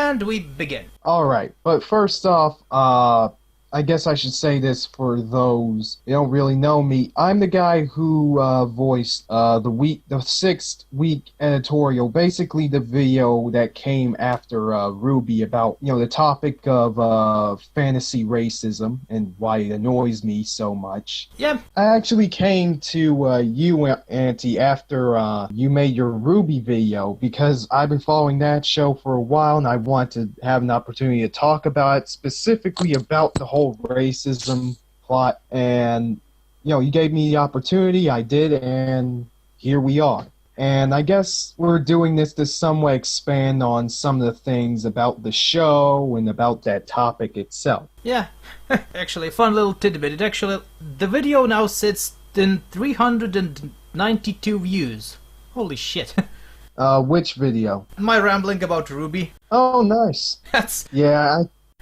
And we begin. Alright, but first off, I guess I should say this for those who don't really know me. I'm the guy who voiced the sixth week editorial, basically the video that came after RWBY about, the topic of fantasy racism and why it annoys me so much. Yeah. I actually came to you, Auntie, after you made your RWBY video, because I've been following that show for a while and I want to have an opportunity to talk about it, specifically about the whole racism plot, and you gave me the opportunity, I did, and here we are. And I guess we're doing this to somewhat expand on some of the things about the show and about that topic itself. Yeah, actually, a fun little tidbit. The video now sits in 392 views. Holy shit. Which video? My rambling about RWBY. Oh, nice. That's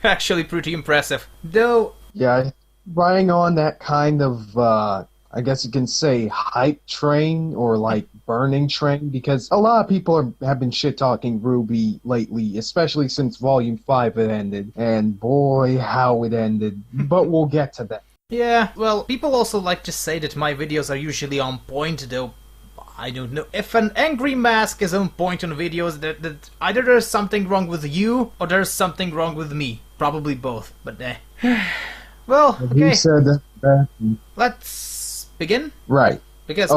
actually pretty impressive. Though... Yeah, riding on that kind of, I guess you can say, hype train, or like burning train, because a lot of people have been shit-talking RWBY lately, especially since Volume 5 had ended, and boy, how it ended. But we'll get to that. Yeah, well, people also like to say that my videos are usually on point, though I don't know. If an angry mask is on point on videos, that either there's something wrong with you, or there's something wrong with me. Probably both, but well, okay. Who said that? Let's begin? Right. Because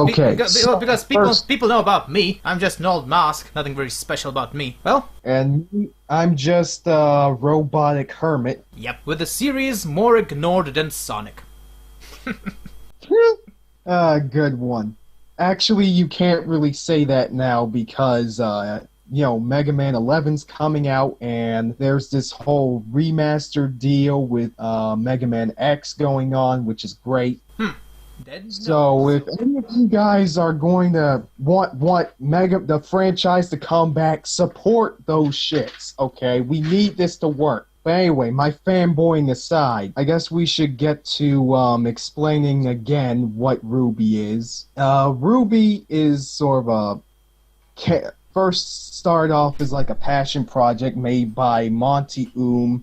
people know about me. I'm just an old mask. Nothing very special about me. Well? And me, I'm just a robotic hermit. Yep, with the series more ignored than Sonic. Good one. Actually, you can't really say that now because, Mega Man 11's coming out, and there's this whole remastered deal with Mega Man X going on, which is great. So if any of you guys are going to want the franchise to come back, support those shits, okay? We need this to work. But anyway, my fanboying aside, I guess we should get to explaining again what RWBY is. RWBY is sort of first started off as like a passion project made by Monty,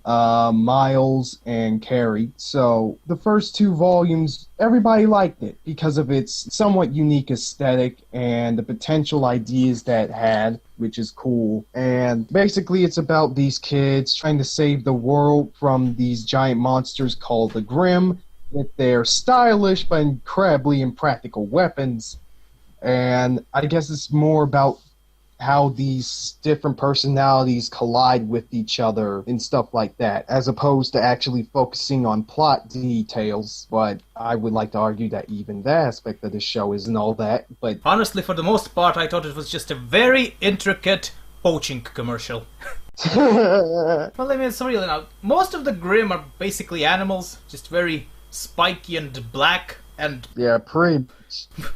Miles, and Carrie. So the first two volumes, everybody liked it because of its somewhat unique aesthetic and the potential ideas that it had, which is cool. And basically it's about these kids trying to save the world from these giant monsters called the Grimm with their stylish but incredibly impractical weapons. And I guess it's more about how these different personalities collide with each other and stuff like that, as opposed to actually focusing on plot details. But I would like to argue that even that aspect of the show isn't all that. But honestly, for the most part, I thought it was just a very intricate poaching commercial. Well, I mean, it's really now. Most of the Grimm are basically animals, just very spiky and black. And yeah, pretty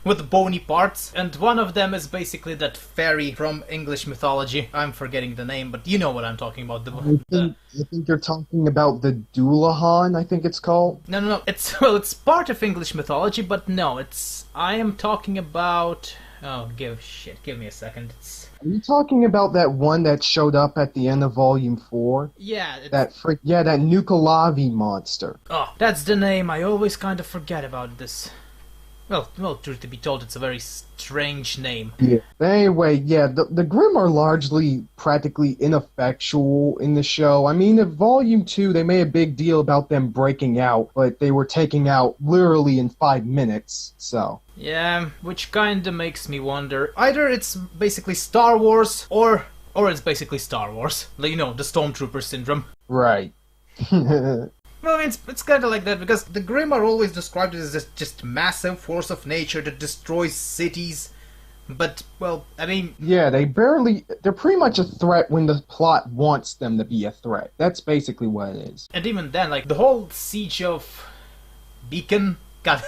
with bony parts, and one of them is basically that fairy from English mythology. I'm forgetting the name, but you know what I'm talking about. I think you're talking about the Doulahan, I think it's called. No. It's part of English mythology, but no, I am talking about. Oh, give me a second. Are you talking about that one that showed up at the end of Volume 4? Yeah. That Nukalavi monster. Oh, that's the name. I always kind of forget about this. Well, truth to be told, it's a very strange name. Yeah. But anyway, yeah, the Grimm are largely practically ineffectual in the show. I mean, in Volume 2, they made a big deal about them breaking out, but they were taken out literally in 5 minutes, so... Yeah, which kinda makes me wonder. Either it's basically Star Wars, or it's basically Star Wars. Like, the Stormtrooper syndrome. Right. Well, I mean, it's kinda like that, because the Grimm are always described as this just massive force of nature that destroys cities. But, well, I mean... Yeah, they're pretty much a threat when the plot wants them to be a threat. That's basically what it is. And even then, like, the whole siege of Beacon... God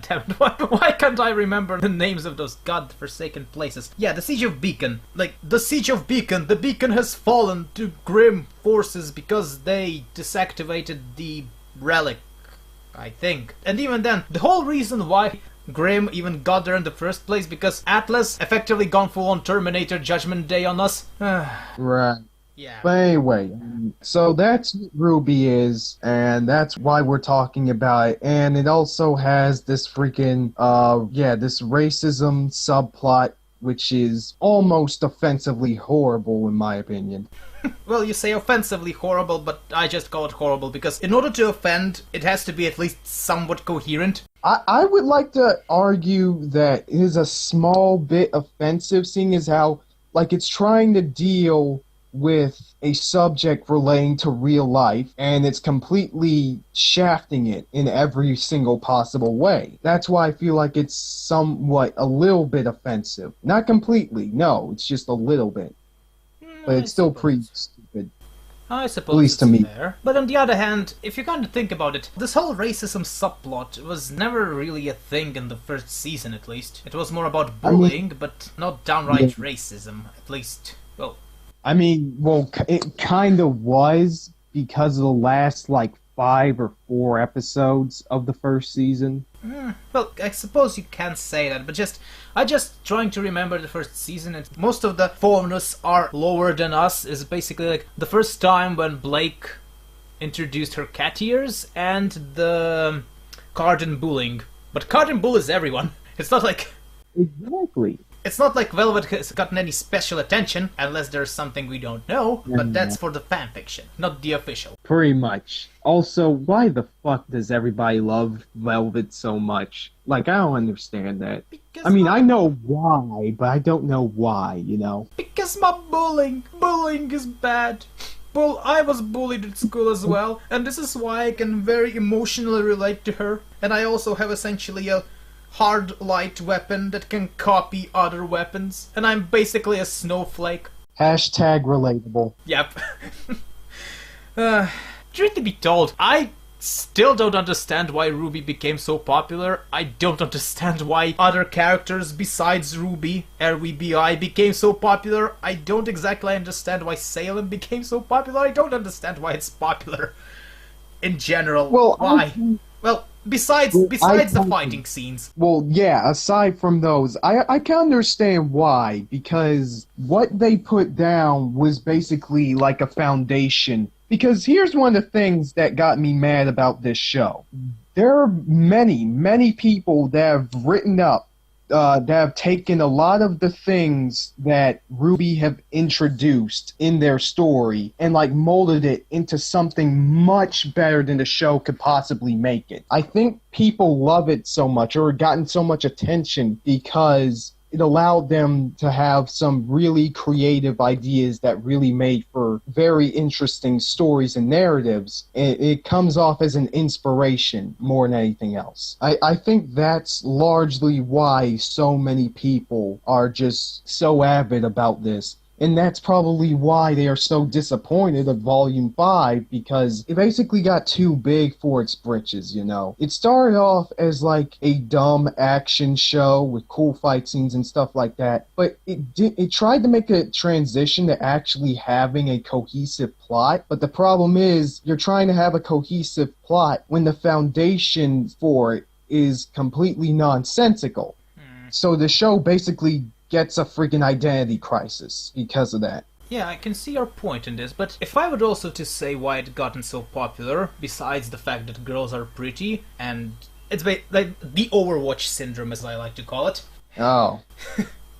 damn it, why can't I remember the names of those godforsaken places? Yeah, the Siege of Beacon. Like, the Siege of Beacon. The Beacon has fallen to Grimm forces because they desactivated the relic, I think. And even then, the whole reason why Grimm even got there in the first place, because Atlas effectively gone full on Terminator Judgment Day on us. Right. Yeah. But anyway, so that's what RWBY is, and that's why we're talking about it. And it also has this freaking, this racism subplot, which is almost offensively horrible, in my opinion. Well, you say offensively horrible, but I just call it horrible because in order to offend, it has to be at least somewhat coherent. I would like to argue that it is a small bit offensive, seeing as how, like, it's trying to deal with a subject relating to real life, and it's completely shafting it in every single possible way. That's why I feel like it's somewhat a little bit offensive. Not completely, no, it's just a little bit. But it's still pretty stupid. I suppose at least it's to me. fair. But on the other hand, if you kind of think about it, this whole racism subplot was never really a thing in the first season, at least. It was more about bullying, but not downright racism, at least. Well, it kind of was because of the last, 5 or 4 episodes of the first season. Well, I suppose you can say that, but I just trying to remember the first season, and most of the foreigners are lower than us. Is basically like the first time when Blake introduced her cat ears and the Cardin bullying. But Cardin bullies everyone. It's not like Exactly. It's not like Velvet has gotten any special attention, unless there's something we don't know, but that's for the fanfiction, not the official. Pretty much. Also, why the fuck does everybody love Velvet so much? I don't understand that. I know why, but I don't know why, Because my bullying is bad. I was bullied at school as well, and this is why I can very emotionally relate to her, and I also have essentially a hard light weapon that can copy other weapons, and I'm basically a snowflake. Hashtag relatable. Yep. Truth to be told, I still don't understand why RWBY became so popular. I don't understand why other characters besides RWBY became so popular. I don't exactly understand why Salem became so popular. I don't understand why it's popular in general. Well, why? Besides the fighting scenes. Well, yeah, aside from those, I can understand why, because what they put down was basically like a foundation. Because here's one of the things that got me mad about this show. There are many, many people that have written up, that have taken a lot of the things that RWBY have introduced in their story and molded it into something much better than the show could possibly make it. I think people love it so much, or gotten so much attention, because it allowed them to have some really creative ideas that really made for very interesting stories and narratives. It comes off as an inspiration more than anything else. I think that's largely why so many people are just so avid about this. And that's probably why they are so disappointed at Volume 5, because it basically got too big for its britches, It started off as a dumb action show with cool fight scenes and stuff like that, but it tried to make a transition to actually having a cohesive plot, but the problem is you're trying to have a cohesive plot when the foundation for it is completely nonsensical. So the show basically gets a freaking identity crisis because of that. Yeah, I can see your point in this, but if I were also to say why it gotten so popular, besides the fact that girls are pretty, and it's like the Overwatch syndrome, as I like to call it. Oh.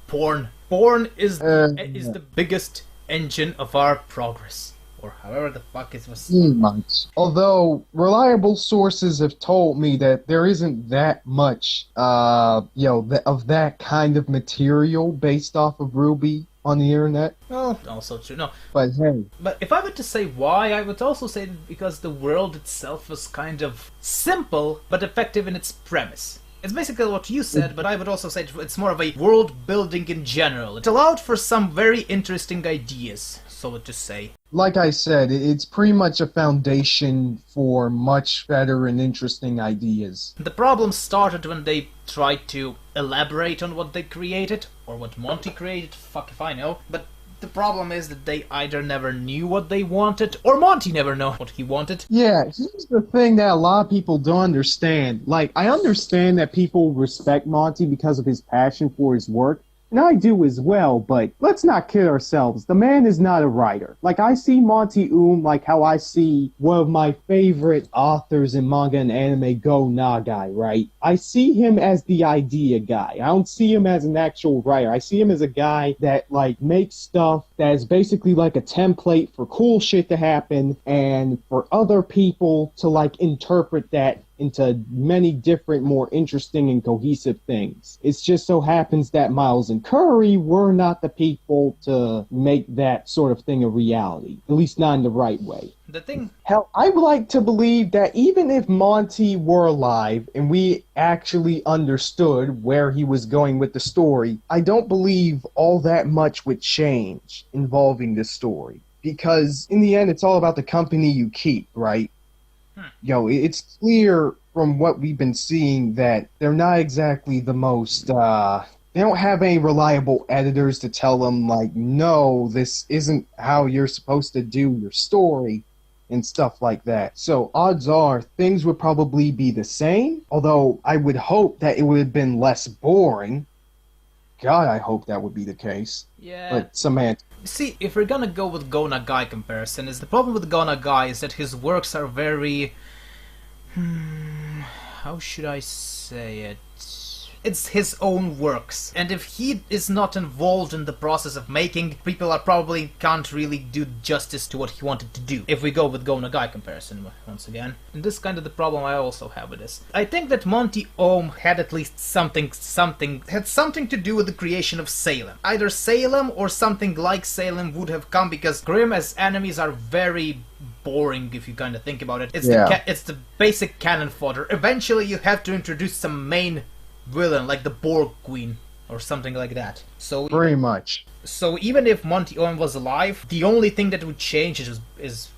Porn. Porn is the biggest engine of our progress. Or however the fuck it was. Much. Although reliable sources have told me that there isn't that much, of that kind of material based off of RWBY on the internet. Well, also true. No. But hey. But if I were to say why, I would also say that because the world itself was kind of simple but effective in its premise. It's basically what you said, but I would also say it's more of a world building in general. It allowed for some very interesting ideas, so to say. Like I said, it's pretty much a foundation for much better and interesting ideas. The problem started when they tried to elaborate on what they created, or what Monty created, fuck if I know, but the problem is that they either never knew what they wanted, or Monty never knew what he wanted. Yeah, here's the thing that a lot of people don't understand. I understand that people respect Monty because of his passion for his work, And I do as well, but let's not kid ourselves. The man is not a writer. Like, I see Monty like how I see one of my favorite authors in manga and anime, Go Nagai, right? I see him as the idea guy. I don't see him as an actual writer. I see him as a guy that, like, makes stuff that is basically like a template for cool shit to happen and for other people to, like, interpret that into many different, more interesting and cohesive things. It just so happens that Miles and Curry were not the people to make that sort of thing a reality, at least not in the right way. The thing... Hell, I would like to believe that even if Monty were alive and we actually understood where he was going with the story, I don't believe all that much would change involving this story. Because in the end, it's all about the company you keep, right? It's clear from what we've been seeing that they're not exactly the most, they don't have any reliable editors to tell them, like, no, this isn't how you're supposed to do your story and stuff like that. So odds are things would probably be the same, although I would hope that it would have been less boring. God, I hope that would be the case. Yeah. But Samantha. See, if we're gonna go with Go Nagai comparison, is the problem with Go Nagai is that his works are very... how should I say it? It's his own works, and if he is not involved in the process of making, people are probably can't really do justice to what he wanted to do. If we go with Go Nagai comparison once again, and this is kind of the problem I also have with this. I think that Monty Ohm had at least something to do with the creation of Salem. Either Salem or something like Salem would have come, because Grimm as enemies are very boring if you kind of think about it. It's the basic cannon fodder. Eventually you have to introduce some main villain, like the Borg Queen or something like that. So very much. So even if Monty Owen was alive, the only thing that would change is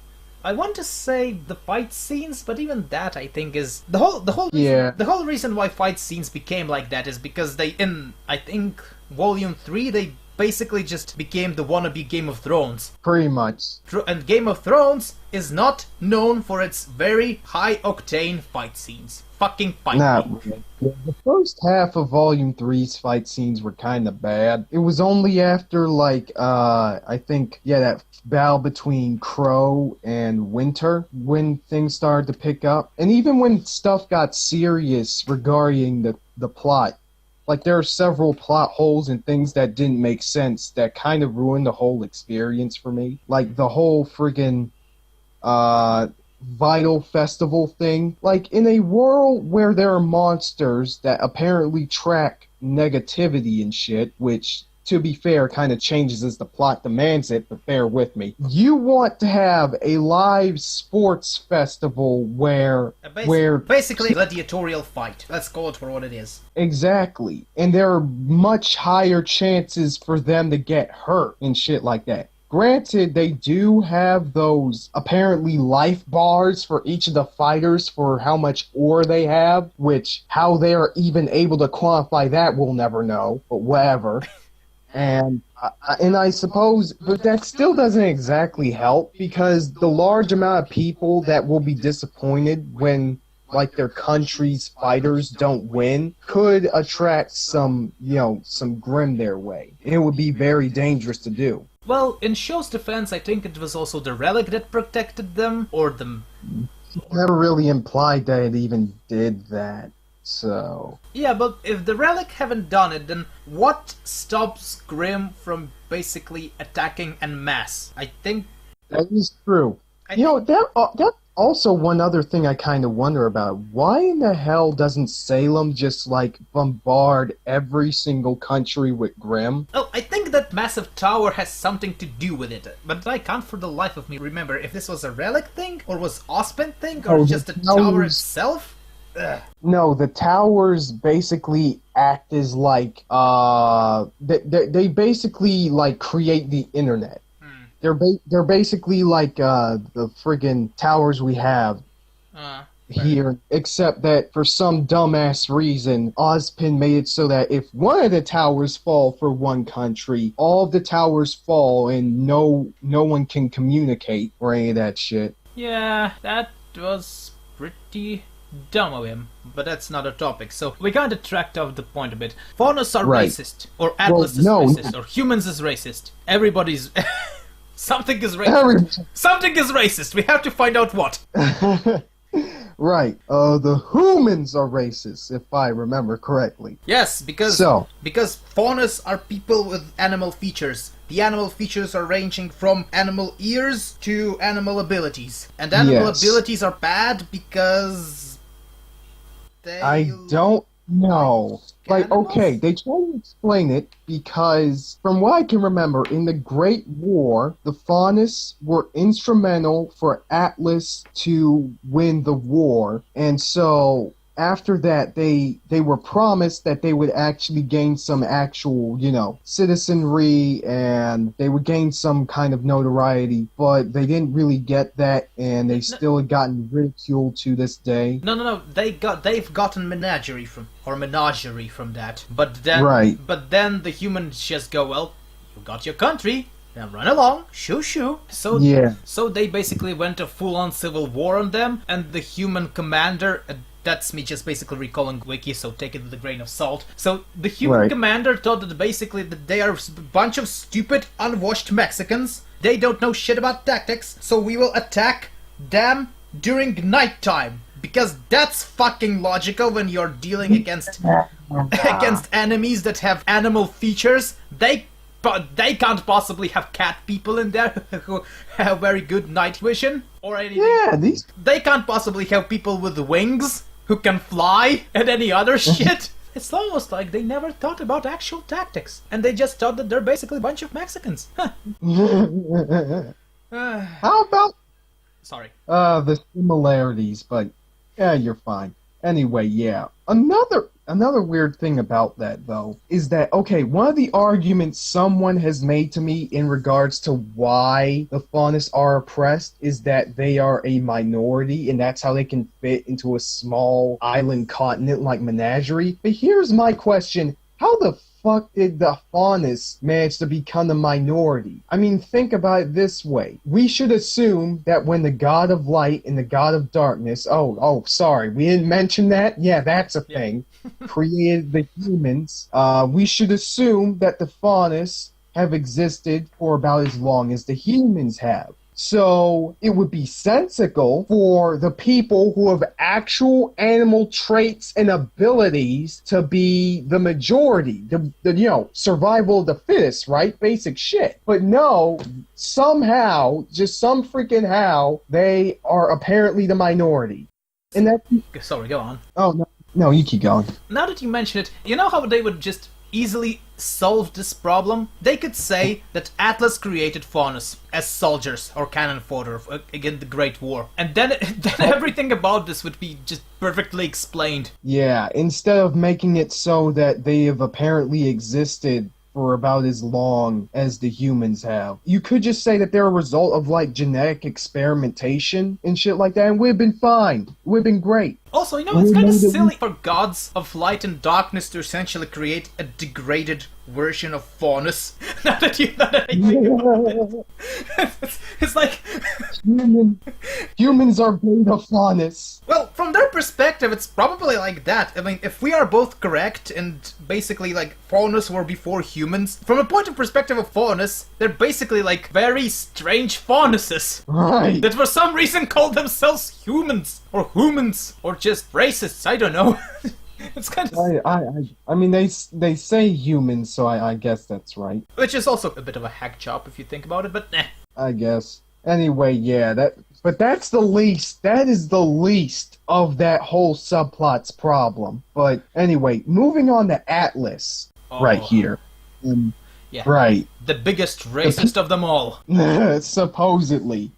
I want to say the fight scenes, but even that I think is the whole reason why fight scenes became like that is because they in I think Volume 3 they basically just became the wannabe Game of Thrones. Pretty much. And Game of Thrones is not known for its very high-octane fight scenes. Fucking fight scenes. The first half of Volume 3's fight scenes were kind of bad. It was only after, like, I think, that battle between Crow and Winter when things started to pick up. And even when stuff got serious regarding the plot, like, there are several plot holes and things that didn't make sense that kind of ruined the whole experience for me. Like, the whole friggin' Vital Festival thing. Like, in a world where there are monsters that apparently track negativity and shit, which, to be fair, kind of changes as the plot demands it, but bear with me. You want to have a live sports festival where basically gladiatorial fight. Let's call it for what it is. Exactly. And there are much higher chances for them to get hurt and shit like that. Granted, they do have those apparently life bars for each of the fighters for how much ore they have, which how they are even able to quantify that we'll never know, but whatever. And I suppose, but that still doesn't exactly help, because the large amount of people that will be disappointed when, like, their country's fighters don't win could attract some Grimm their way. And it would be very dangerous to do. Well, in Show's defense, I think it was also the relic that protected them, or the... Never really implied that it even did that. So... Yeah, but if the relic haven't done it, then what stops Grimm from basically attacking en masse? I think... That is true. That's also one other thing I kind of wonder about. Why in the hell doesn't Salem just, like, bombard every single country with Grimm? Oh, I think that massive tower has something to do with it, but I can't for the life of me remember if this was a relic thing, or was Ozpin thing, or just the tower itself? Ugh. No, the towers basically act as like they basically like create the internet. They're basically like the friggin' towers we have here, except that for some dumbass reason, Ozpin made it so that if one of the towers fall for one country, all of the towers fall and no one can communicate or any of that shit. Yeah, that was pretty dumb of him, but that's not a topic. So we kind of tracked off the point a bit. Faunus are Right. racist, or Atlas is racist, or humans is racist. Everybody's... Something is racist. Something is racist. We have to find out what. Right. The humans are racist, if I remember correctly. Yes, because faunus are people with animal features. The animal features are ranging from animal ears to animal abilities. And animal abilities are bad because I don't know. Like, okay, they try to explain it because, from what I can remember, in the Great War, the Faunus were instrumental for Atlas to win the war, and so after that, they were promised that they would actually gain some actual, citizenry, and they would gain some kind of notoriety, but they didn't really get that, and they still had gotten ridiculed to this day. No. They've gotten menagerie from that. But then the humans just go, well, you got your country. Now run along, shoo. So they basically went a full-on civil war on them, and the human commander. That's me just basically recalling Wiki, so take it with a grain of salt. So the human commander thought that basically that they are a bunch of stupid, unwashed Mexicans. They don't know shit about tactics, so we will attack them during nighttime. Because that's fucking logical when you're dealing against enemies that have animal features. They can't possibly have cat people in there who have very good night vision or anything. Yeah, They can't possibly have people with wings who can fly and any other shit. It's almost like they never thought about actual tactics, and they just thought that they're basically a bunch of Mexicans. How about Sorry. the similarities, but yeah, you're fine. Anyway, yeah. Another weird thing about that, though, is that, okay, one of the arguments someone has made to me in regards to why the Faunus are oppressed is that they are a minority, and that's how they can fit into a small island continent like Menagerie. But here's my question. How the fuck did the Faunus manage to become a minority? I mean, think about it this way. We should assume that when the God of Light and the God of Darkness, sorry, we didn't mention that? Yeah, that's a thing. Created the humans. We should assume that the Faunus have existed for about as long as the humans have. So it would be sensical for the people who have actual animal traits and abilities to be the majority, the survival of the fittest, right? Basic shit. But no, somehow, just some freaking how, they are apparently the minority. And that. Sorry, go on. Oh no, you keep going. Now that you mention it, you know how they would just easily solve this problem? They could say that Atlas created Faunus as soldiers or cannon fodder against the Great War, and then everything about this would be just perfectly explained. Yeah, instead of making it so that they have apparently existed for about as long as the humans have. You could just say that they're a result of, like, genetic experimentation and shit like that, and we'd have been fine. It would have been great. Also, it's kind of silly for gods of light and darkness to essentially create a degraded version of Faunus. Now that you think about it. It's like... Humans are beta Faunus. Well, from their perspective, it's probably like that. I mean, if we are both correct, and basically, like, Faunus were before humans, from a point of perspective of Faunus, they're basically, like, very strange Faunuses. Right. That for some reason call themselves humans, or humans, or just racists, I don't know. It's kind of... I mean, they say humans, so I guess that's right. Which is also a bit of a hack job if you think about it, but eh. I guess. Anyway, yeah, but that's the least. That is the least of that whole subplot's problem. But anyway, moving on to Atlas, right here. Yeah. Right. The biggest racist of them all. Supposedly.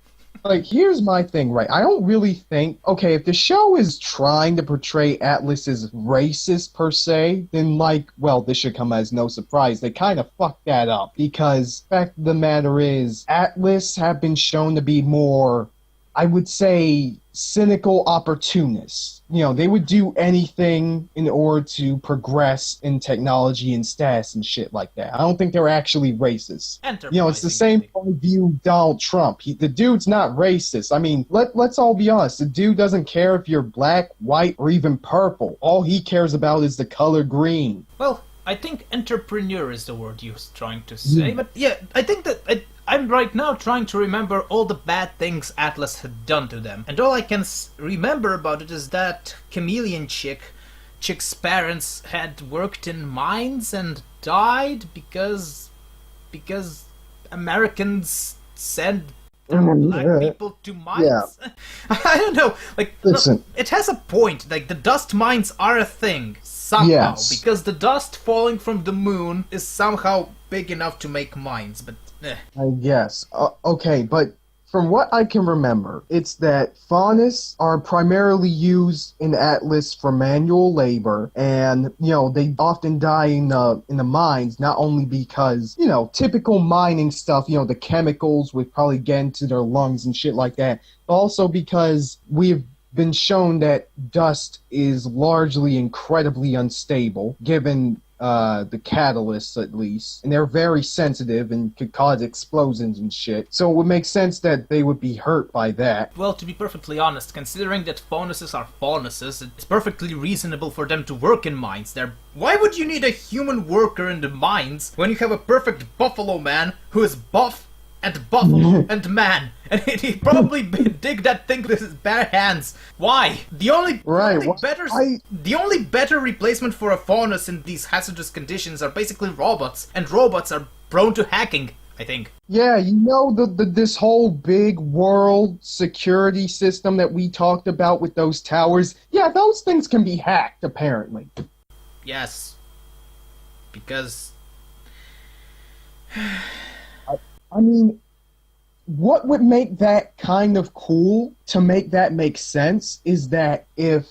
Like, here's my thing, right? I don't really think... Okay, if the show is trying to portray Atlas as racist, per se, then, like, well, this should come as no surprise. They kind of fucked that up. Because, fact of the matter is, Atlas have been shown to be more I would say, cynical opportunists. They would do anything in order to progress in technology and status and shit like that. I don't think they're actually racist. It's the same way I view Donald Trump. The dude's not racist. I mean, let's all be honest. The dude doesn't care if you're black, white, or even purple. All he cares about is the color green. Well, I think entrepreneur is the word you was trying to say, but yeah, I think that I'm right now trying to remember all the bad things Atlas had done to them, and all I can remember about it is that chameleon chick's parents had worked in mines and died because Americans sent black people to mines. Yeah. I don't know. Listen. No, it has a point. Like, the dust mines are a thing somehow, Yes. because the dust falling from the moon is somehow big enough to make mines. But I guess. Okay, but from what I can remember, it's that faunists are primarily used in Atlas for manual labor, and they often die in the mines, not only because typical mining stuff, the chemicals would probably get into their lungs and shit like that, but also because we've been shown that dust is largely incredibly unstable, given the catalysts at least, and they're very sensitive and could cause explosions and shit. So it would make sense that they would be hurt by that. well, to be perfectly honest, considering that faunuses are faunuses, it's perfectly reasonable for them to work in mines. Why would you need a human worker in the mines when you have a perfect buffalo man who is buff and buffalo and man, and he probably dig that thing with his bare hands? Why? The only better replacement for a faunus in these hazardous conditions are basically robots, and robots are prone to hacking, I think. Yeah, this whole big world security system that we talked about with those towers, yeah, those things can be hacked, apparently. Yes. Because I mean, what would make that kind of cool, to make that make sense, is that if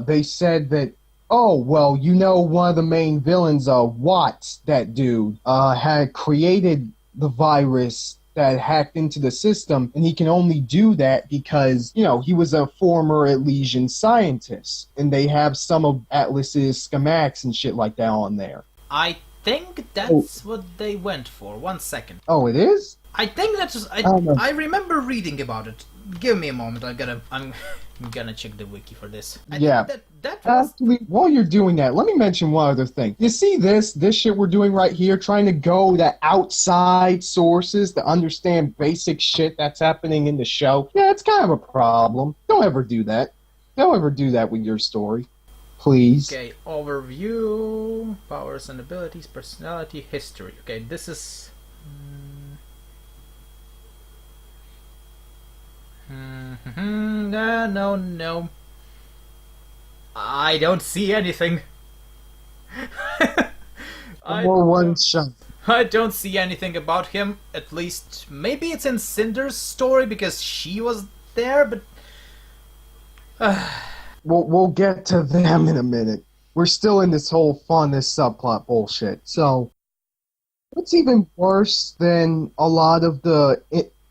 they said that, oh, well, one of the main villains, Watts, that dude, had created the virus that hacked into the system, and he can only do that because, he was a former Elysian scientist, and they have some of Atlas's schematics and shit like that on there. I think that's what they went for. 1 second. Oh, it is? I think that's. I remember reading about it. Give me a moment. I'm gonna check the wiki for this. I Yeah. think that was. Actually, while you're doing that, let me mention one other thing. You see this shit we're doing right here, trying to go to outside sources to understand basic shit that's happening in the show? Yeah, it's kind of a problem. Don't ever do that. Don't ever do that with your story. Please. Okay, overview, powers and abilities, personality, history. Okay, this is. No. I don't see anything. One shot. I don't see anything about him. At least, maybe it's in Cinder's story because she was there, but. We'll get to them in a minute. We're still in this whole this subplot bullshit. So, what's even worse than a lot of the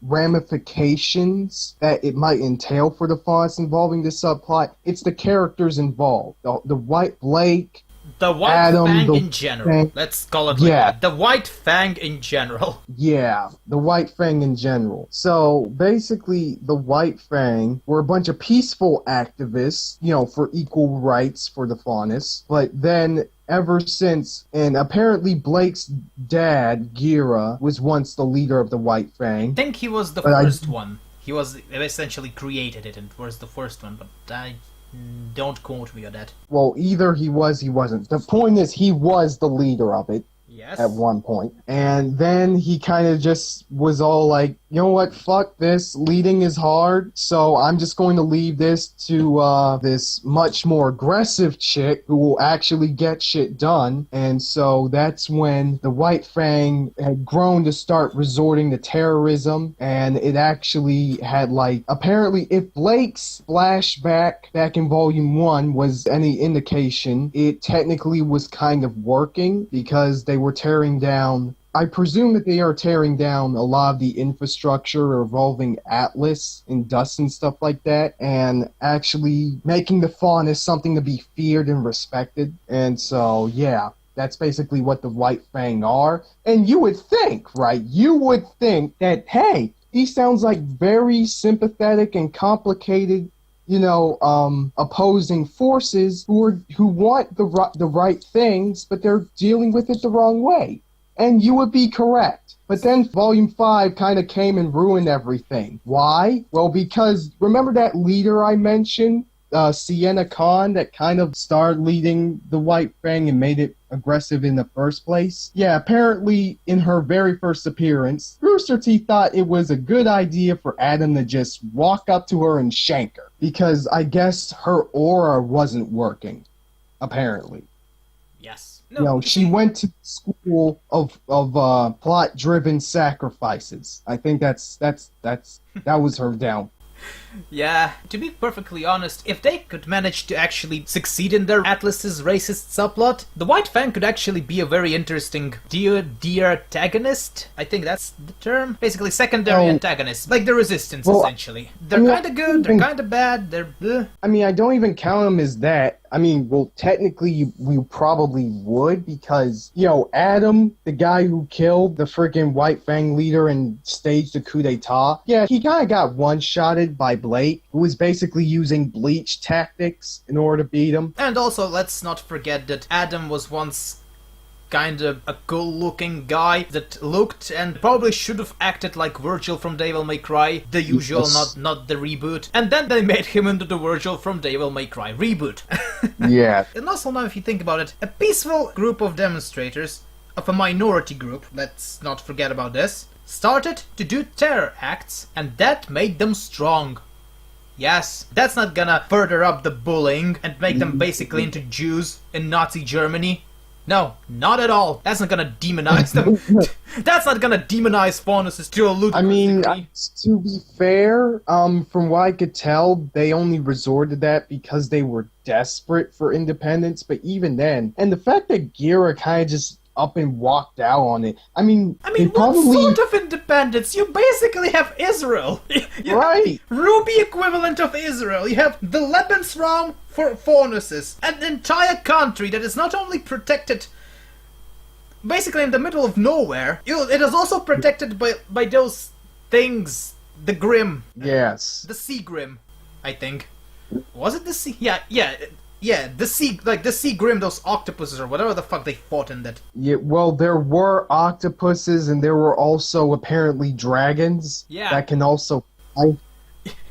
ramifications that it might entail for the fonts involving this subplot? It's the characters involved. The White Blake, the White Adam, Fang in general. Let's call it like that. The White Fang in general. Yeah, the White Fang in general. So, basically, the White Fang were a bunch of peaceful activists, for equal rights for the faunus. But then, ever since, and apparently Blake's dad, Gira, was once the leader of the White Fang. I think he was the first one. He essentially created it and was the first one, but don't quote me on that. Well, either he was, he wasn't. The point is, he was the leader of it. Yes. At one point. And then he kind of just was all like, you know what, fuck this, leading is hard, so I'm just going to leave this to this much more aggressive chick who will actually get shit done. And so that's when the White Fang had grown to start resorting to terrorism, and it actually had, apparently, if Blake's flashback back in Volume 1 was any indication, it technically was kind of working, because they were tearing down I presume that they are tearing down a lot of the infrastructure involving Atlas and dust and stuff like that, and actually making the faunus something to be feared and respected. And so, yeah, that's basically what the White Fang are. And you would think, right? You would think that, hey, these sounds like very sympathetic and complicated, opposing forces who want the right things, but they're dealing with it the wrong way. And you would be correct. But then Volume 5 kind of came and ruined everything. Why? Well, because remember that leader I mentioned, Sienna Khan, that kind of started leading the White Fang and made it aggressive in the first place? Yeah, apparently in her very first appearance, Rooster Teeth thought it was a good idea for Adam to just walk up to her and shank her. Because I guess her aura wasn't working, apparently. Yes. No, she went to school of plot-driven sacrifices. I think that was her down. Yeah, to be perfectly honest, if they could manage to actually succeed in their Atlas's racist subplot, the White Fang could actually be a very interesting antagonist. I think that's the term. Basically, secondary antagonist, like the Resistance, essentially. They're kind of good, they're kind of bad, they're bleh. I mean, I don't even count them as that. I mean, well, technically, we probably would, because, Adam, the guy who killed the freaking White Fang leader and staged the coup d'etat, yeah, he kind of got one-shotted by Blake, who was basically using bleach tactics in order to beat him. And also, let's not forget that Adam was once kind of a cool-looking guy that looked and probably should have acted like Virgil from Devil May Cry, the usual, not the reboot. And then they made him into the Virgil from Devil May Cry reboot. Yeah. And also now, if you think about it, a peaceful group of demonstrators, of a minority group, let's not forget about this, started to do terror acts, and that made them strong. Yes, that's not gonna further up the bullying and make them basically into Jews in Nazi Germany. No, not at all. That's not gonna demonize them. That's not gonna demonize faunuses to a ludicrous degree. To be fair, from what I could tell, they only resorted to that because they were desperate for independence, but even then, and the fact that Gira kind of just up and walked out on it. I mean, what sort of independence? You basically have Israel. You right. Have the RWBY equivalent of Israel. You have the Lebensraum for faunuses. An entire country that is not only protected basically in the middle of nowhere, it is also protected by those things. The Grim. Yes. The Sea Grim, I think. Was it the Sea? Yeah, the sea grim, those octopuses or whatever the fuck they fought in that. Yeah, well, there were octopuses and there were also apparently dragons. Yeah. That can also.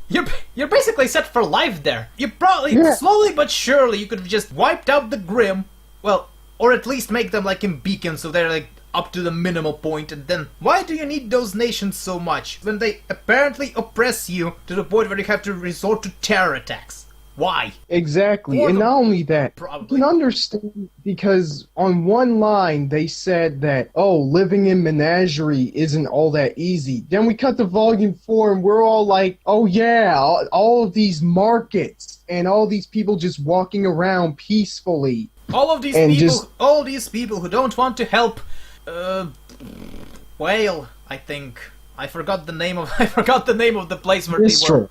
You're basically set for life there. You probably slowly but surely you could have just wiped out the Grim, well, or at least make them like in Beacon so they're like up to the minimal point, and then why do you need those nations so much when they apparently oppress you to the point where you have to resort to terror attacks? Why? Exactly, and not only that, probably. You can understand, because on one line they said that, living in Menagerie isn't all that easy. Then we cut to Volume 4 and we're all like, oh yeah, all of these markets and all these people just walking around peacefully. All these people who don't want to help, Whale, I think. I forgot the name of the place where Mistral.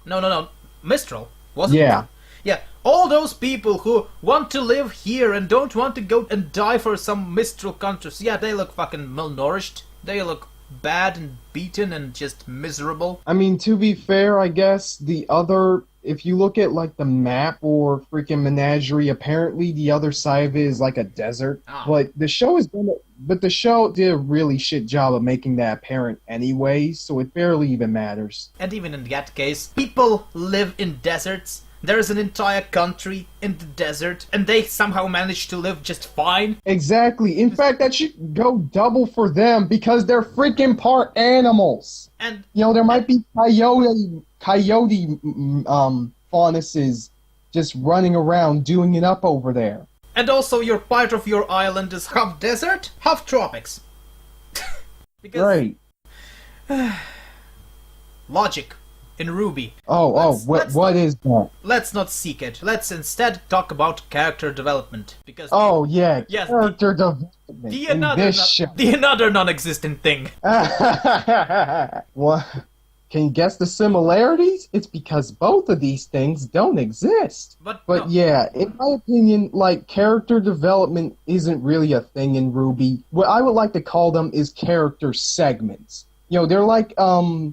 they were. No. Mistral. Wasn't yeah. it? Yeah, all those people who want to live here and don't want to go and die for some Mistral countries, yeah, they look fucking malnourished. They look bad and beaten and just miserable. I mean, to be fair, I guess if you look at like the map or freaking Menagerie, apparently the other side of it is like a desert. Oh. But the show did a really shit job of making that apparent anyway, so it barely even matters. And even in that case, people live in deserts. There is an entire country in the desert, and they somehow manage to live just fine. Exactly. In fact, that should go double for them because they're freaking part animals. And there might be coyote faunuses just running around doing it up over there. And also, your part of your island is half desert, half tropics. Right. Logic in RWBY. What is that? Let's not seek it. Let's instead talk about character development. Because character development. in this show. The another non-existent thing. What? Can you guess the similarities? It's because both of these things don't exist. But But no. yeah, in my opinion, like, character development isn't really a thing in RWBY. What I would like to call them is character segments. You know, they're like,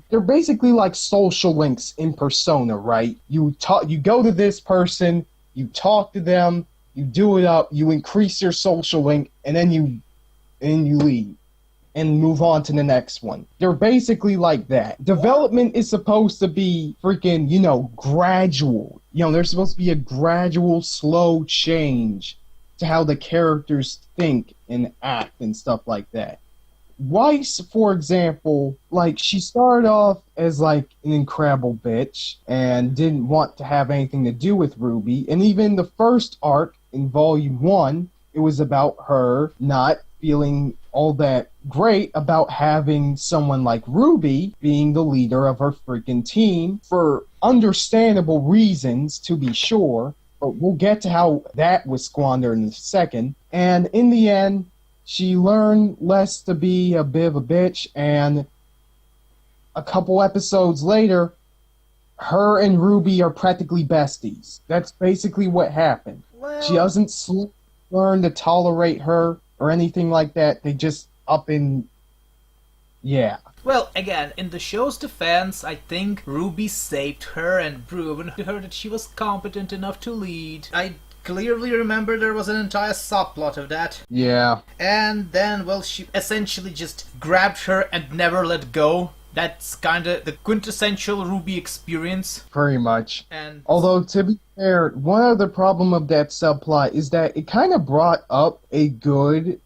they're basically like social links in Persona, right? You go to this person, you talk to them, you do it up, you increase your social link, and then you leave and move on to the next one. They're basically like that. Development is supposed to be freaking, gradual. There's supposed to be a gradual, slow change to how the characters think and act and stuff like that. Weiss, for example, like, she started off as like an incredible bitch and didn't want to have anything to do with RWBY, and even the first arc in Volume 1, it was about her not feeling all that great about having someone like RWBY being the leader of her freaking team, for understandable reasons, to be sure, but we'll get to how that was squandered in a second. And in the end, she learned less to be a bit of a bitch, and a couple episodes later, her and RWBY are practically besties. That's basically what happened. Well, She doesn't learn to tolerate her or anything like that. They just yeah. Well, again, in the show's defense, I think RWBY saved her and proven to her that she was competent enough to lead. I clearly remember there was an entire subplot of that. Yeah. And then, well, she essentially just grabbed her and never let go. That's kinda the quintessential RWBY experience. Pretty much. And Although, to be fair, one other problem of that subplot is that it kind of brought up a good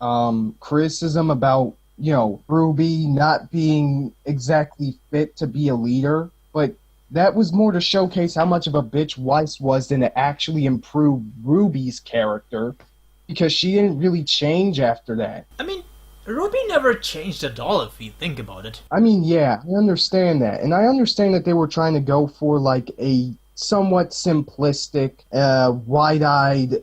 criticism about, RWBY not being exactly fit to be a leader, but that was more to showcase how much of a bitch Weiss was than to actually improve RWBY's character, because she didn't really change after that. I mean, RWBY never changed at all if you think about it. I mean, yeah, I understand that. And I understand that they were trying to go for, like, a somewhat simplistic, wide-eyed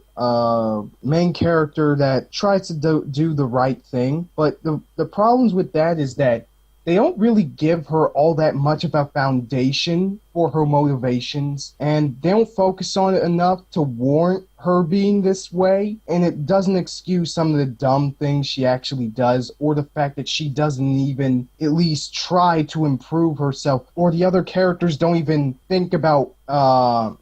main character that tries to do the right thing. But the problems with that is that they don't really give her all that much of a foundation for her motivations, and they don't focus on it enough to warrant her being this way, and it doesn't excuse some of the dumb things she actually does, or the fact that she doesn't even at least try to improve herself, or the other characters don't even think about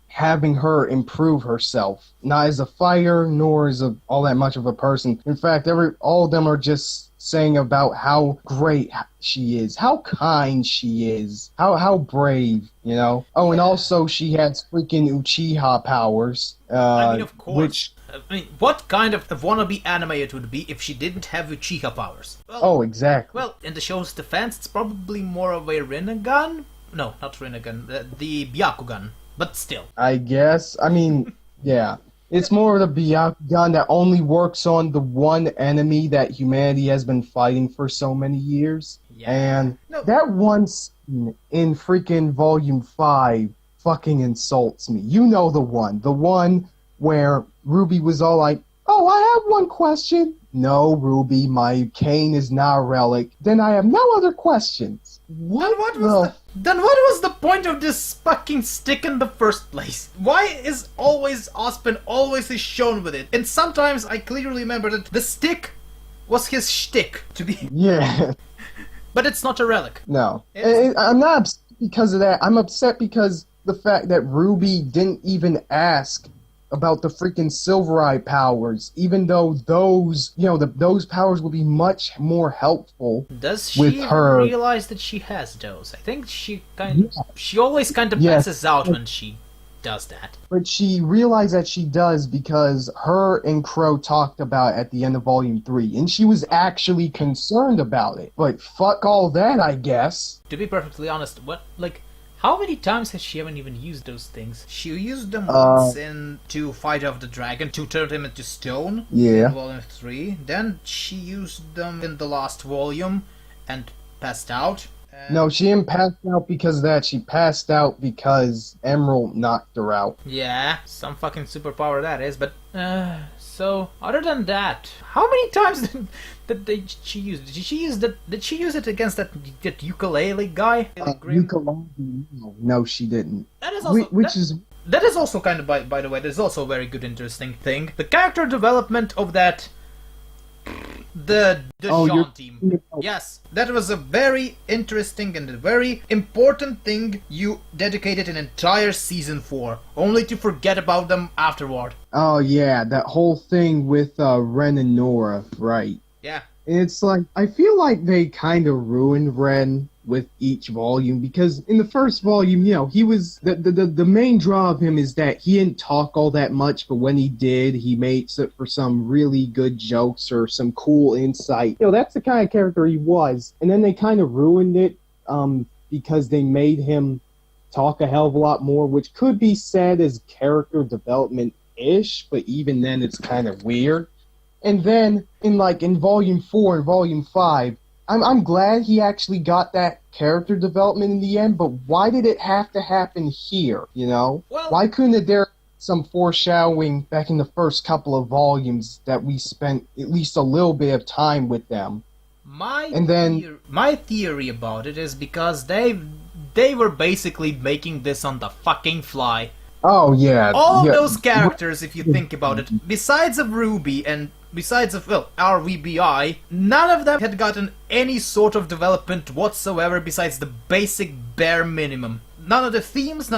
having her improve herself, not as a fighter nor as all that much of a person. In fact, all of them are just saying about how great she is, how kind she is, how brave, Oh, and also she has freaking Uchiha powers. I mean, of course. Which, I mean, what kind of wannabe anime it would be if she didn't have Uchiha powers? Well, oh, exactly. Well, in the show's defense, it's probably more of a Rinnegan. No, not Rinnegan. The Byakugan. But still. I guess. I mean, yeah. It's more of the Byakugan that only works on the one enemy that humanity has been fighting for so many years. Yeah. And No. that one scene in freaking Volume 5 fucking insults me. You know the one where RWBY was all like, "Oh, I have one question." "No, RWBY, my cane is not a relic." "Then I have no other questions." Then what was the point of this fucking stick in the first place? Why is always Ospen always is shown with it? And sometimes I clearly remember that the stick was his shtick to be. Yeah. But it's not a relic. No. I'm not upset because of that. I'm upset because the fact that RWBY didn't even ask about the freaking Silver Eye powers, even though those, those powers will be much more helpful. Does she with even her realize that she has those? I think she always kind of passes out when she does that. But she realized that she does because her and Crow talked about it at the end of Volume 3, and she was actually concerned about it. But fuck all that, I guess. To be perfectly honest, how many times has she even used those things? She used them once to fight off the dragon, to turn him into stone in Volume 3. Then she used them in the last volume and passed out. No, she didn't pass out because of that. She passed out because Emerald knocked her out. Yeah, some fucking superpower that is, but, so, other than that, how many times did she use? Did she use it against that ukulele guy? Ukulele? No, she didn't. That is also, Which is... That is also kind of, by the way, there's also a very good, interesting thing. The character development of that... The Jean team. Yes, that was a very interesting and a very important thing you dedicated an entire season for, only to forget about them afterward. Oh yeah, that whole thing with Ren and Nora, right. Yeah. It's like, I feel like they kind of ruined Ren with each volume, because in the first volume, you know, he was, the main draw of him is that he didn't talk all that much, but when he did, he made for some really good jokes or some cool insight. You know, that's the kind of character he was. And then they kind of ruined it, because they made him talk a hell of a lot more, which could be said as character development-ish, but even then it's kind of weird. And then, in Volume 4 and Volume 5, I'm glad he actually got that character development in the end, but why did it have to happen here, you know? Well, why couldn't there some foreshadowing back in the first couple of volumes that we spent at least a little bit of time with them? My theory about it is because they were basically making this on the fucking fly. Oh, yeah. All of those characters, if you think about it, besides of RWBY and besides of, well, RWBY, none of them had gotten any sort of development whatsoever besides the basic bare minimum. None of the themes,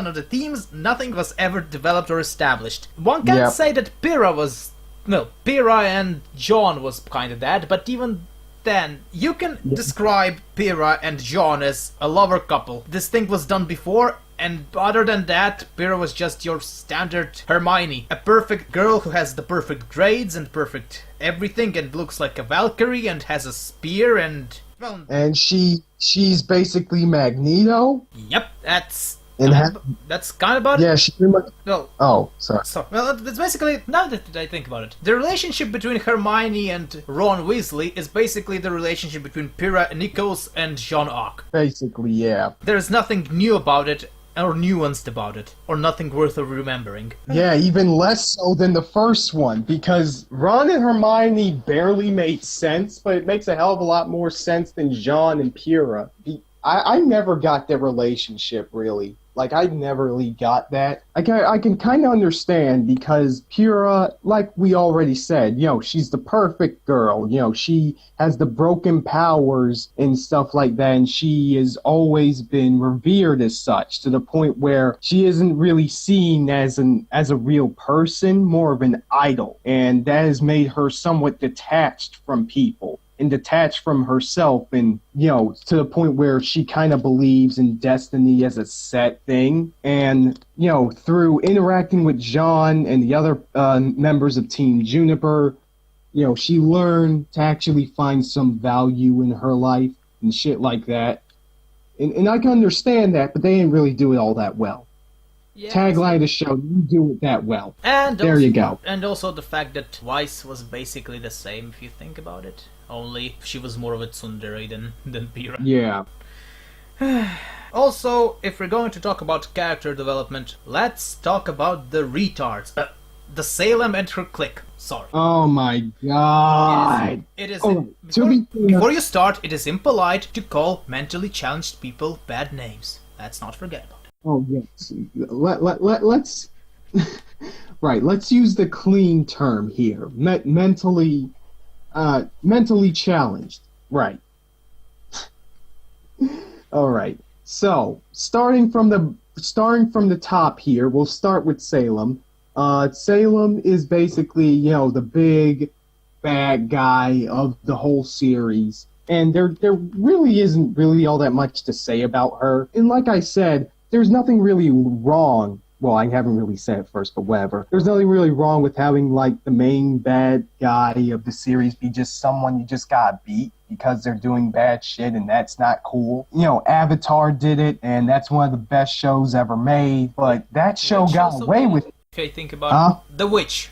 nothing was ever developed or established. One can say that Pyrrha and John was kind of that, but even then, you can describe Pyrrha and John as a lover couple. This thing was done before, and other than that, Pyrrha was just your standard Hermione. A perfect girl who has the perfect grades and perfect everything and looks like a Valkyrie and has a spear and... well... And she's basically Magneto? Yep, that's And that's kind of about it. Yeah, she pretty much... Well, oh, sorry. So, well, it's basically, now that I think about it, the relationship between Hermione and Ron Weasley is basically the relationship between Pyrrha Nichols and Jean Arc. Basically, yeah. There's nothing new about it, or nuanced about it, or nothing worth of remembering. Yeah, even less so than the first one, because Ron and Hermione barely made sense, but it makes a hell of a lot more sense than Jean and Pyrrha. I never got their relationship, really. Like, I never really got that. I can kind of understand, because Pyrrha, like we already said, you know, she's the perfect girl. You know, she has the broken powers and stuff like that, and she has always been revered as such, to the point where she isn't really seen as a real person, more of an idol. And that has made her somewhat detached from people. And detached from herself, and, you know, to the point where she kind of believes in destiny as a set thing. And, you know, through interacting with Jean and the other members of Team Juniper, you know, she learned to actually find some value in her life and shit like that. And I can understand that, but they didn't really do it all that well. Yeah, tagline of the show, you do it that well. And there you go. And also the fact that Twice was basically the same, if you think about it. Only she was more of a tsundere than Pyrrha. Yeah. Also, if we're going to talk about character development, let's talk about the retards. The Salem and her clique. Sorry. Oh my god. It is before you start, it is impolite to call mentally challenged people bad names. Let's not forget about it. Oh yes. Let's right, let's use the clean term here. Mentally challenged. Right. Alright. So, starting from the top here, we'll start with Salem. Salem is basically, you know, the big bad guy of the whole series. And there really isn't really all that much to say about her. And like I said, there's nothing really wrong. Well, I haven't really said it first, but whatever. There's nothing really wrong with having, like, the main bad guy of the series be just someone you just gotta beat because they're doing bad shit, and that's not cool. You know, Avatar did it, and that's one of the best shows ever made, but that show got away with it. If I think about The Witch,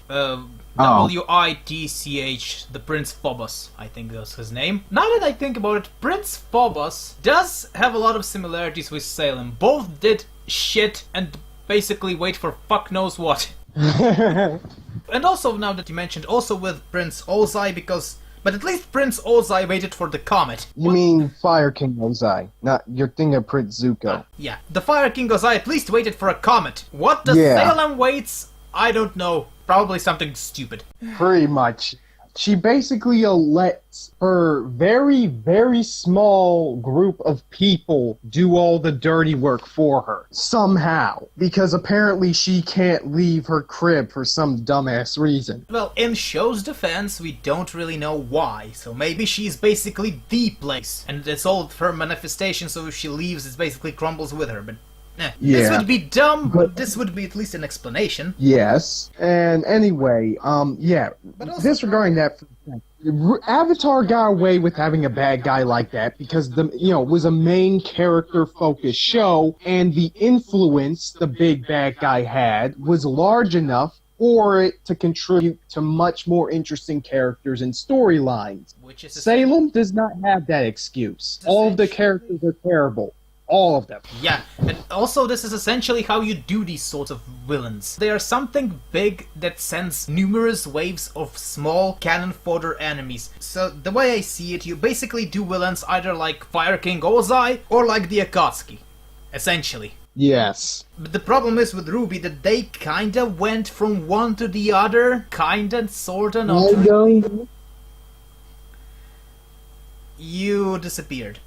Oh. Witch, the Prince Phobos, I think that's his name. Now that I think about it, Prince Phobos does have a lot of similarities with Salem. Both did shit and basically wait for fuck knows what. And also, now that you mentioned, also with Prince Ozai, but at least Prince Ozai waited for the comet. You mean Fire King Ozai, not you're thinking of Prince Zuko. Yeah, the Fire King Ozai at least waited for a comet. What the Salem waits, I don't know. Probably something stupid. Pretty much. She basically lets her very, very small group of people do all the dirty work for her. Somehow. Because apparently she can't leave her crib for some dumbass reason. Well, in Show's defense, we don't really know why. So maybe she's basically the place. And it's all her manifestation, so if she leaves, it basically crumbles with her. But this would be dumb, but this would be at least an explanation. Yes. And anyway, disregarding that, Avatar got away with having a bad guy like that because it was a main character focused show, and the influence the big bad guy had was large enough for it to contribute to much more interesting characters and storylines. Salem does not have that excuse. All of the characters are terrible. All of them. Yeah, and also this is essentially how you do these sorts of villains. They are something big that sends numerous waves of small cannon fodder enemies. So the way I see it, you basically do villains either like Fire King Ozai or like the Akatsuki. Essentially. Yes. But the problem is with RWBY that they kinda went from one to the other. Kinda, sorta, not really. You disappeared.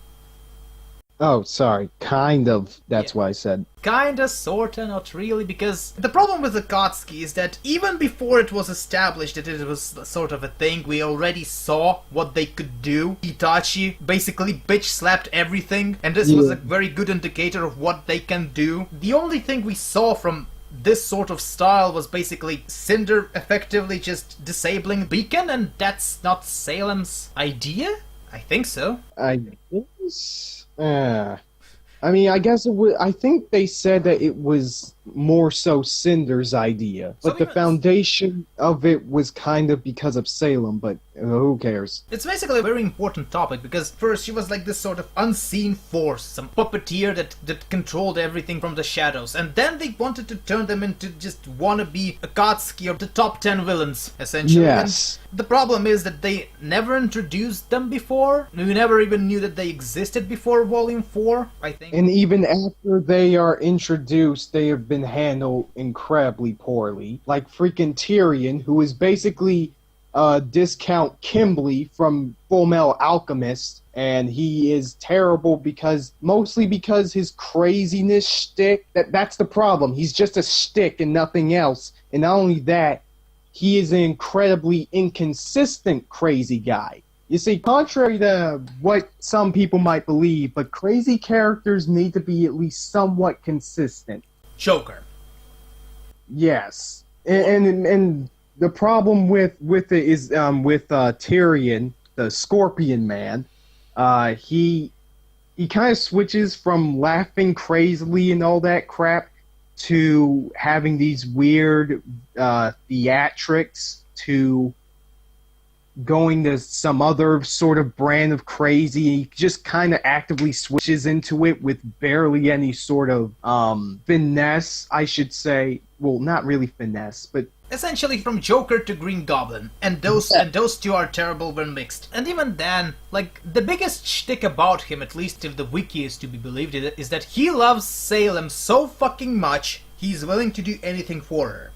Oh, sorry. Kind of. That's why I said. Kinda, sorta, not really, because the problem with Akatsuki is that even before it was established that it was sort of a thing, we already saw what they could do. Itachi basically bitch-slapped everything, and this was a very good indicator of what they can do. The only thing we saw from this sort of style was basically Cinder effectively just disabling Beacon, and that's not Salem's idea? I think so. I guess... I guess it would. I think they said that it was more so Cinder's idea, but the foundation of it was kind of because of Salem. But who cares? It's basically a very important topic because first she was like this sort of unseen force, some puppeteer that controlled everything from the shadows, and then they wanted to turn them into just wannabe Akatsuki or the top 10 villains, essentially. Yes. And the problem is that they never introduced them before. We never even knew that they existed before Volume 4, I think. And even after they are introduced, they have been handled incredibly poorly. Like freaking Tyrion, who is basically discount Kimberly from Full Metal Alchemist, and he is terrible mostly because his craziness shtick. That's the problem. He's just a shtick and nothing else. And not only that, he is an incredibly inconsistent crazy guy. You see, contrary to what some people might believe, but crazy characters need to be at least somewhat consistent. Joker. Yes. And the problem with it is with Tyrion, the Scorpion Man, he kind of switches from laughing crazily and all that crap to having these weird theatrics to going to some other sort of brand of crazy. He just kind of actively switches into it with barely any sort of finesse, I should say. Well, not really finesse, but essentially from Joker to Green Goblin, and those two are terrible when mixed. And even then, like, the biggest shtick about him, at least if the wiki is to be believed, is that he loves Salem so fucking much, he's willing to do anything for her.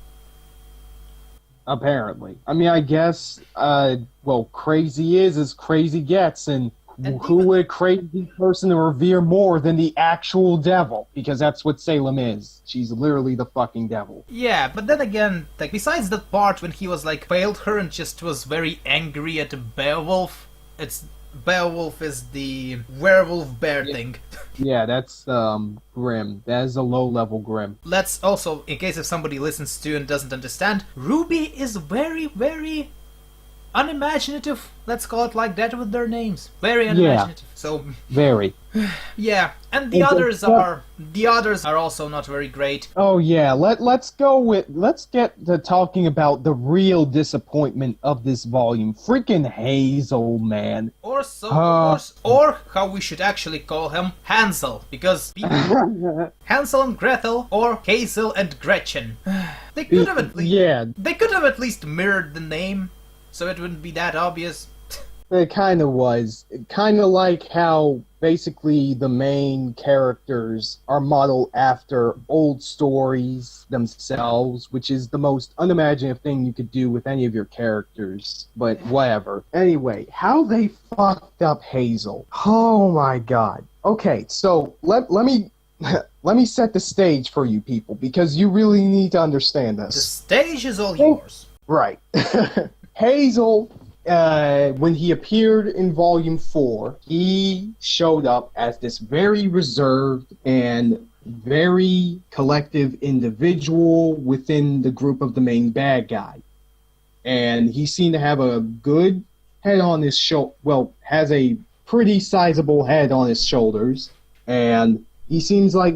Apparently. I guess, crazy is as crazy gets, and who would a crazy person revere more than the actual devil? Because that's what Salem is. She's literally the fucking devil. Yeah, but then again, like, besides that part when he was like, failed her and just was very angry at Beowulf, Beowulf is the werewolf bear thing. Yeah, that's Grimm. That is a low-level Grimm. Let's also, in case if somebody listens to and doesn't understand, RWBY is very, very unimaginative, let's call it like that, with their names. Very unimaginative. So very. yeah, and the others are also not very great. Oh yeah, let's get to talking about the real disappointment of this volume. Freaking Hazel, man. Or how we should actually call him, Hansel, because people Hansel and Gretel, or Hazel and Gretchen. They could have at least mirrored the name, so it wouldn't be that obvious. It kind of was. Kind of like how basically the main characters are modeled after old stories themselves, which is the most unimaginative thing you could do with any of your characters. But whatever. Anyway, how they fucked up Hazel. Oh my god. Okay, so let me let me set the stage for you people, because you really need to understand this. The stage is all yours. Right. Hazel, when he appeared in Volume 4, he showed up as this very reserved and very collective individual within the group of the main bad guy. And he seemed to have a good head on his has a pretty sizable head on his shoulders. And he seems like,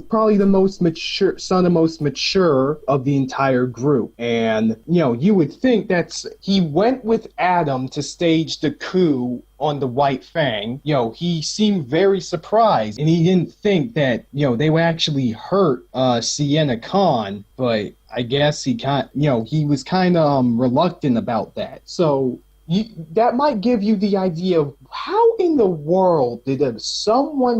probably the most mature of the entire group. And, you would think he went with Adam to stage the coup on the White Fang. He seemed very surprised, and he didn't think that, they would actually hurt Sienna Khan, but I guess he was kind of reluctant about that. So that might give you the idea of how in the world did somebody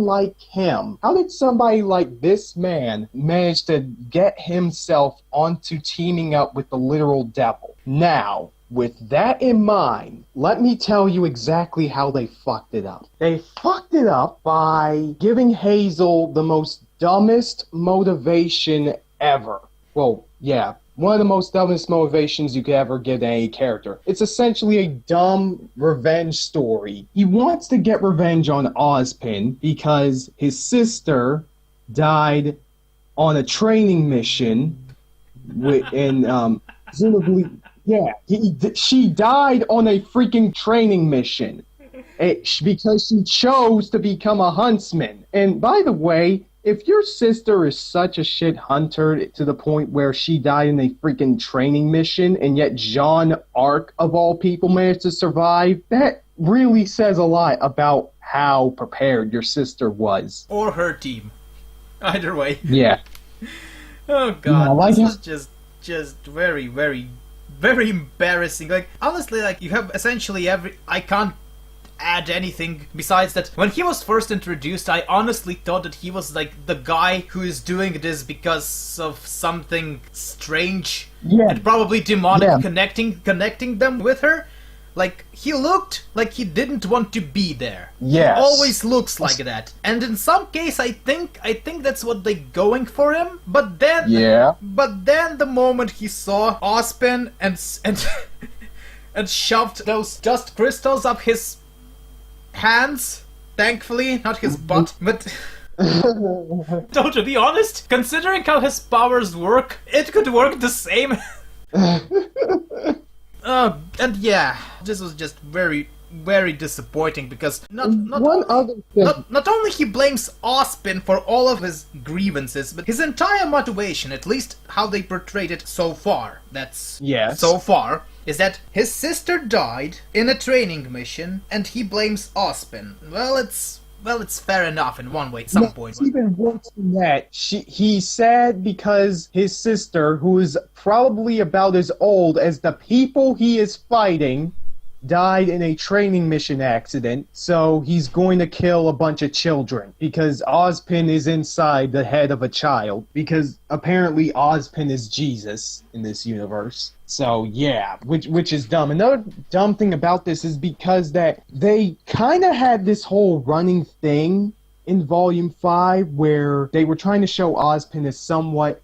like this man manage to get himself onto teaming up with the literal devil? Now, with that in mind, let me tell you exactly how they fucked it up. They fucked it up by giving Hazel the most dumbest motivation ever. Well, yeah. One of the most dumbest motivations you could ever give to any character. It's essentially a dumb revenge story. He wants to get revenge on Ozpin because his sister died on a training mission, presumably, she died on a freaking training mission because she chose to become a huntsman. And by the way, if your sister is such a shit hunter to the point where she died in a freaking training mission, and yet Jean Arc, of all people, managed to survive, that really says a lot about how prepared your sister was. Or her team. Either way. Yeah. Oh god, this is just very, very, very embarrassing. Like, honestly, you have essentially I can't add anything besides that. When he was first introduced, I honestly thought that he was the guy who is doing this because of something strange and probably demonic connecting them with her. He looked like he didn't want to be there. Yes. He always looks like that. And in some case, I think that's what they're going for him. But then the moment he saw Ozpin and shoved those dust crystals up his hands, thankfully, not his butt, but though, to be honest, considering how his powers work, it could work the same. And yeah, this was just very, very disappointing because not only he blames Ozpin for all of his grievances, but his entire motivation, at least how they portrayed it so far, is that his sister died in a training mission, and he blames Ozpin. Well, it's fair enough in one way at some point. Even worse than that, he's sad because his sister, who is probably about as old as the people he is fighting, died in a training mission accident, so he's going to kill a bunch of children because Ozpin is inside the head of a child, because apparently Ozpin is Jesus in this universe. So yeah, which is dumb. Another dumb thing about this is because that they kind of had this whole running thing in Volume 5 where they were trying to show Ozpin as somewhat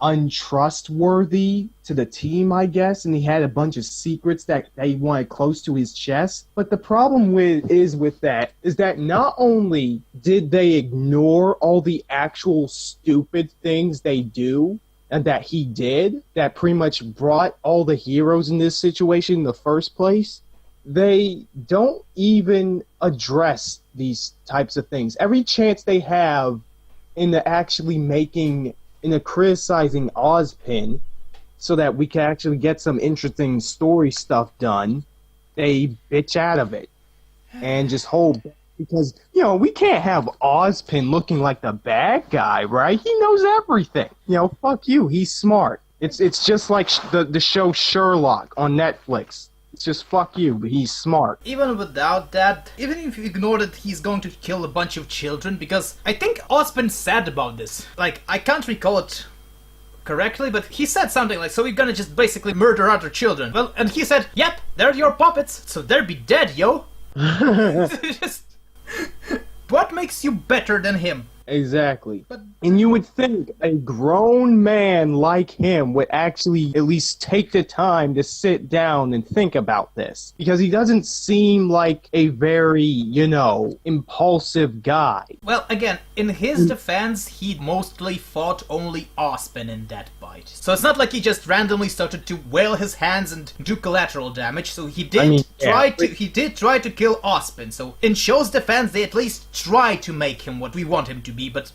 untrustworthy to the team, I guess, and he had a bunch of secrets that he wanted close to his chest. But the problem with that is that not only did they ignore all the actual stupid things they do, and that he did, that pretty much brought all the heroes in this situation in the first place, they don't even address these types of things. Every chance they have into actually criticizing Ozpin so that we can actually get some interesting story stuff done, they bitch out of it and just hold back. Because, we can't have Ozpin looking like the bad guy, right? He knows everything. Fuck you, he's smart. It's just like the show Sherlock on Netflix. It's just fuck you, but he's smart. Even without that, even if you ignore that he's going to kill a bunch of children, because I think Ozpin said about this. Like, I can't recall it correctly, but he said something like, so we're gonna just basically murder other children. Well, and he said, yep, they're your puppets, so they'll be dead, yo. Just... What makes you better than him? Exactly. And you would think a grown man like him would actually at least take the time to sit down and think about this. Because he doesn't seem like a very, impulsive guy. Well, again, in his defense, he mostly fought only Ozpin in that fight. So it's not like he just randomly started to wail his hands and do collateral damage, so he did try to kill Ozpin. So in Show's defense, they at least try to make him what we want him to be, but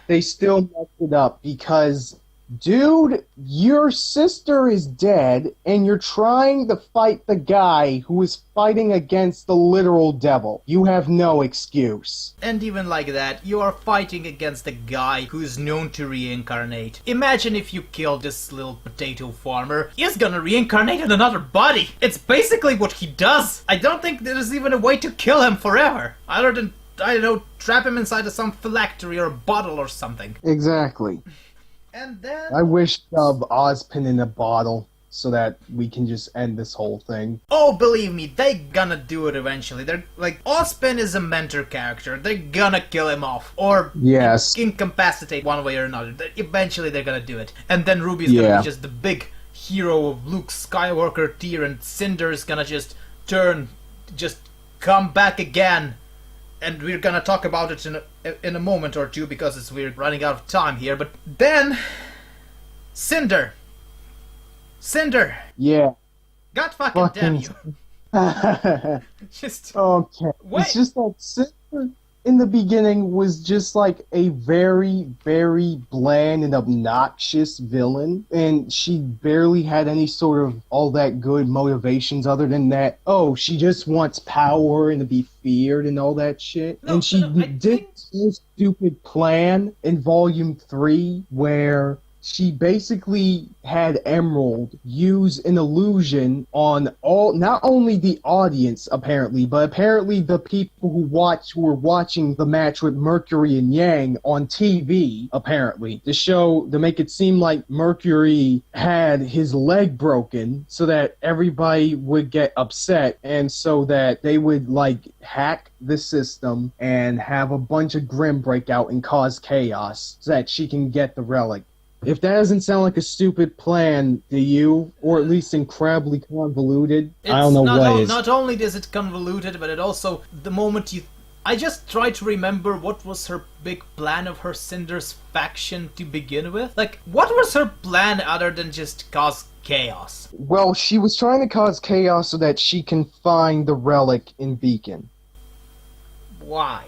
they still messed it up because, dude, your sister is dead and you're trying to fight the guy who is fighting against the literal devil. You have no excuse. And even like that, you are fighting against a guy who is known to reincarnate. Imagine if you killed this little potato farmer. He's gonna reincarnate in another body. It's basically what he does. I don't think there's even a way to kill him forever, other than, I don't know, trap him inside of some phylactery or a bottle or something. Exactly. And then... I wish of Ozpin in a bottle so that we can just end this whole thing. Oh, believe me, they gonna do it eventually. They're like, Ozpin is a mentor character. They're gonna kill him off. Or incapacitate one way or another. Eventually they're gonna do it. And then Ruby's gonna be just the big hero of Luke Skywalker tier, and Cinder's gonna just come back again. And we're gonna talk about it in a moment or two because we're running out of time here. But then, Cinder. Yeah. God fucking damn you. Just okay. Wait. It's just that Cinder in the beginning was just like a very, very bland and obnoxious villain, and she barely had any sort of all that good motivations other than that, she just wants power and to be feared and all that shit. And she did this stupid plan in Volume 3 where she basically had Emerald use an illusion on not only the audience apparently, but apparently the people who were watching the match with Mercury and Yang on TV, apparently, to make it seem like Mercury had his leg broken so that everybody would get upset, and so that they would hack the system and have a bunch of Grimm break out and cause chaos so that she can get the relic. If that doesn't sound like a stupid plan to you, or at least incredibly convoluted, I don't know what is. Not only is it convoluted, but it also, the moment I just try to remember what was her big plan of her Cinder's faction to begin with. Like, what was her plan other than just cause chaos? Well, she was trying to cause chaos so that she can find the relic in Beacon. Why?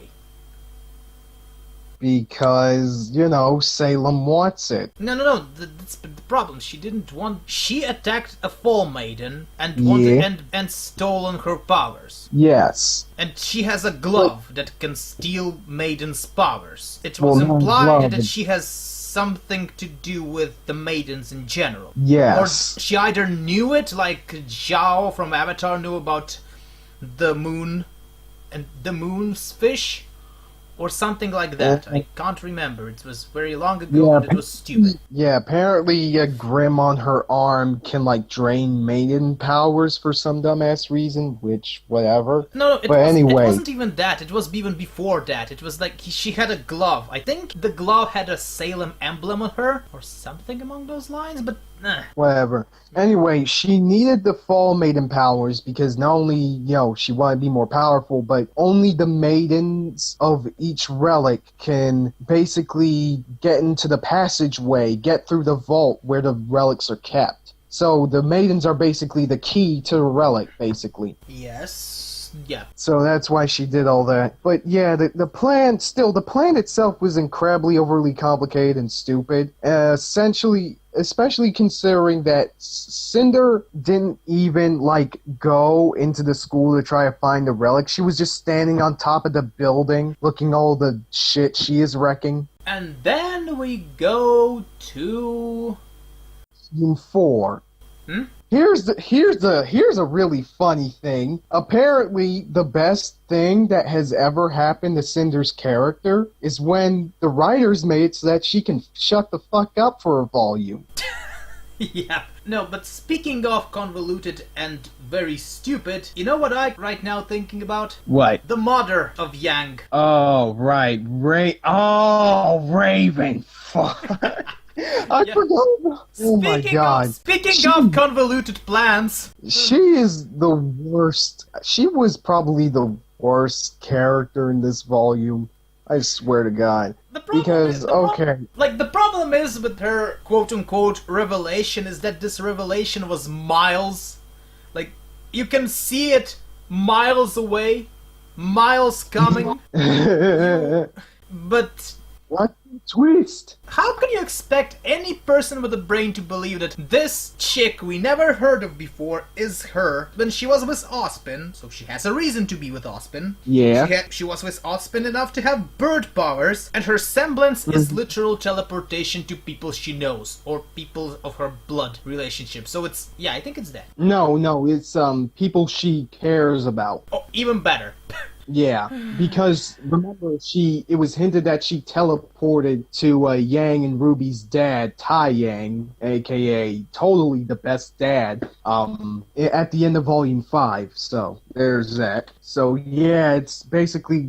Because, Salem wants it. No. That's the problem. She didn't want... She attacked a Fall Maiden and wanted and stolen her powers. Yes. And she has a glove that can steal Maiden's powers. It was implied that she has something to do with the Maidens in general. Yes. Or she either knew it, like Zhao from Avatar knew about the moon and the moon's fish, or something like that. I can't remember. It was very long ago and it was stupid. Yeah, apparently a Grimm on her arm can, drain Maiden powers for some dumbass reason, which, whatever. No, it wasn't even that. It was even before that. It was like she had a glove. I think the glove had a Salem emblem on her, or something along those lines, but Nah. Whatever. Anyway, she needed the Fall Maiden powers because not only, she wanted to be more powerful, but only the maidens of each relic can basically get into the passageway, get through the vault where the relics are kept. So the maidens are basically the key to the relic, basically. Yes. Yeah. So that's why she did all that. But yeah, the plan itself was incredibly overly complicated and stupid. Essentially, especially considering that Cinder didn't even, go into the school to try to find the relic. She was just standing on top of the building, looking all the shit she is wrecking. And then we go to... Volume 4. Hmm? Here's a really funny thing. Apparently, the best thing that has ever happened to Cinder's character is when the writers made it so that she can shut the fuck up for a volume. Yeah. No, but speaking of convoluted and very stupid, you know what I'm right now thinking about? What? The mother of Yang. Oh, right. Raven. Fuck. I forgot. Oh my god. Speaking of convoluted plans. She is the worst. She was probably the worst character in this volume. I swear to God. The problem is with her quote-unquote revelation is that this revelation was miles. Like, you can see it miles away. Miles coming. But... What twist? How can you expect any person with a brain to believe that this chick we never heard of before is her when she was with Ozpin, so she has a reason to be with Ozpin. Yeah. She was with Ozpin enough to have bird powers, and her semblance is literal teleportation to people she knows, or people of her blood relationship. So it's, yeah, I think it's that. No, it's people she cares about. Oh, even better. Yeah, because remember, it was hinted that she teleported to Yang and Ruby's dad, Tai Yang, aka totally the best dad, at the end of Volume 5, so there's that. So yeah, it's basically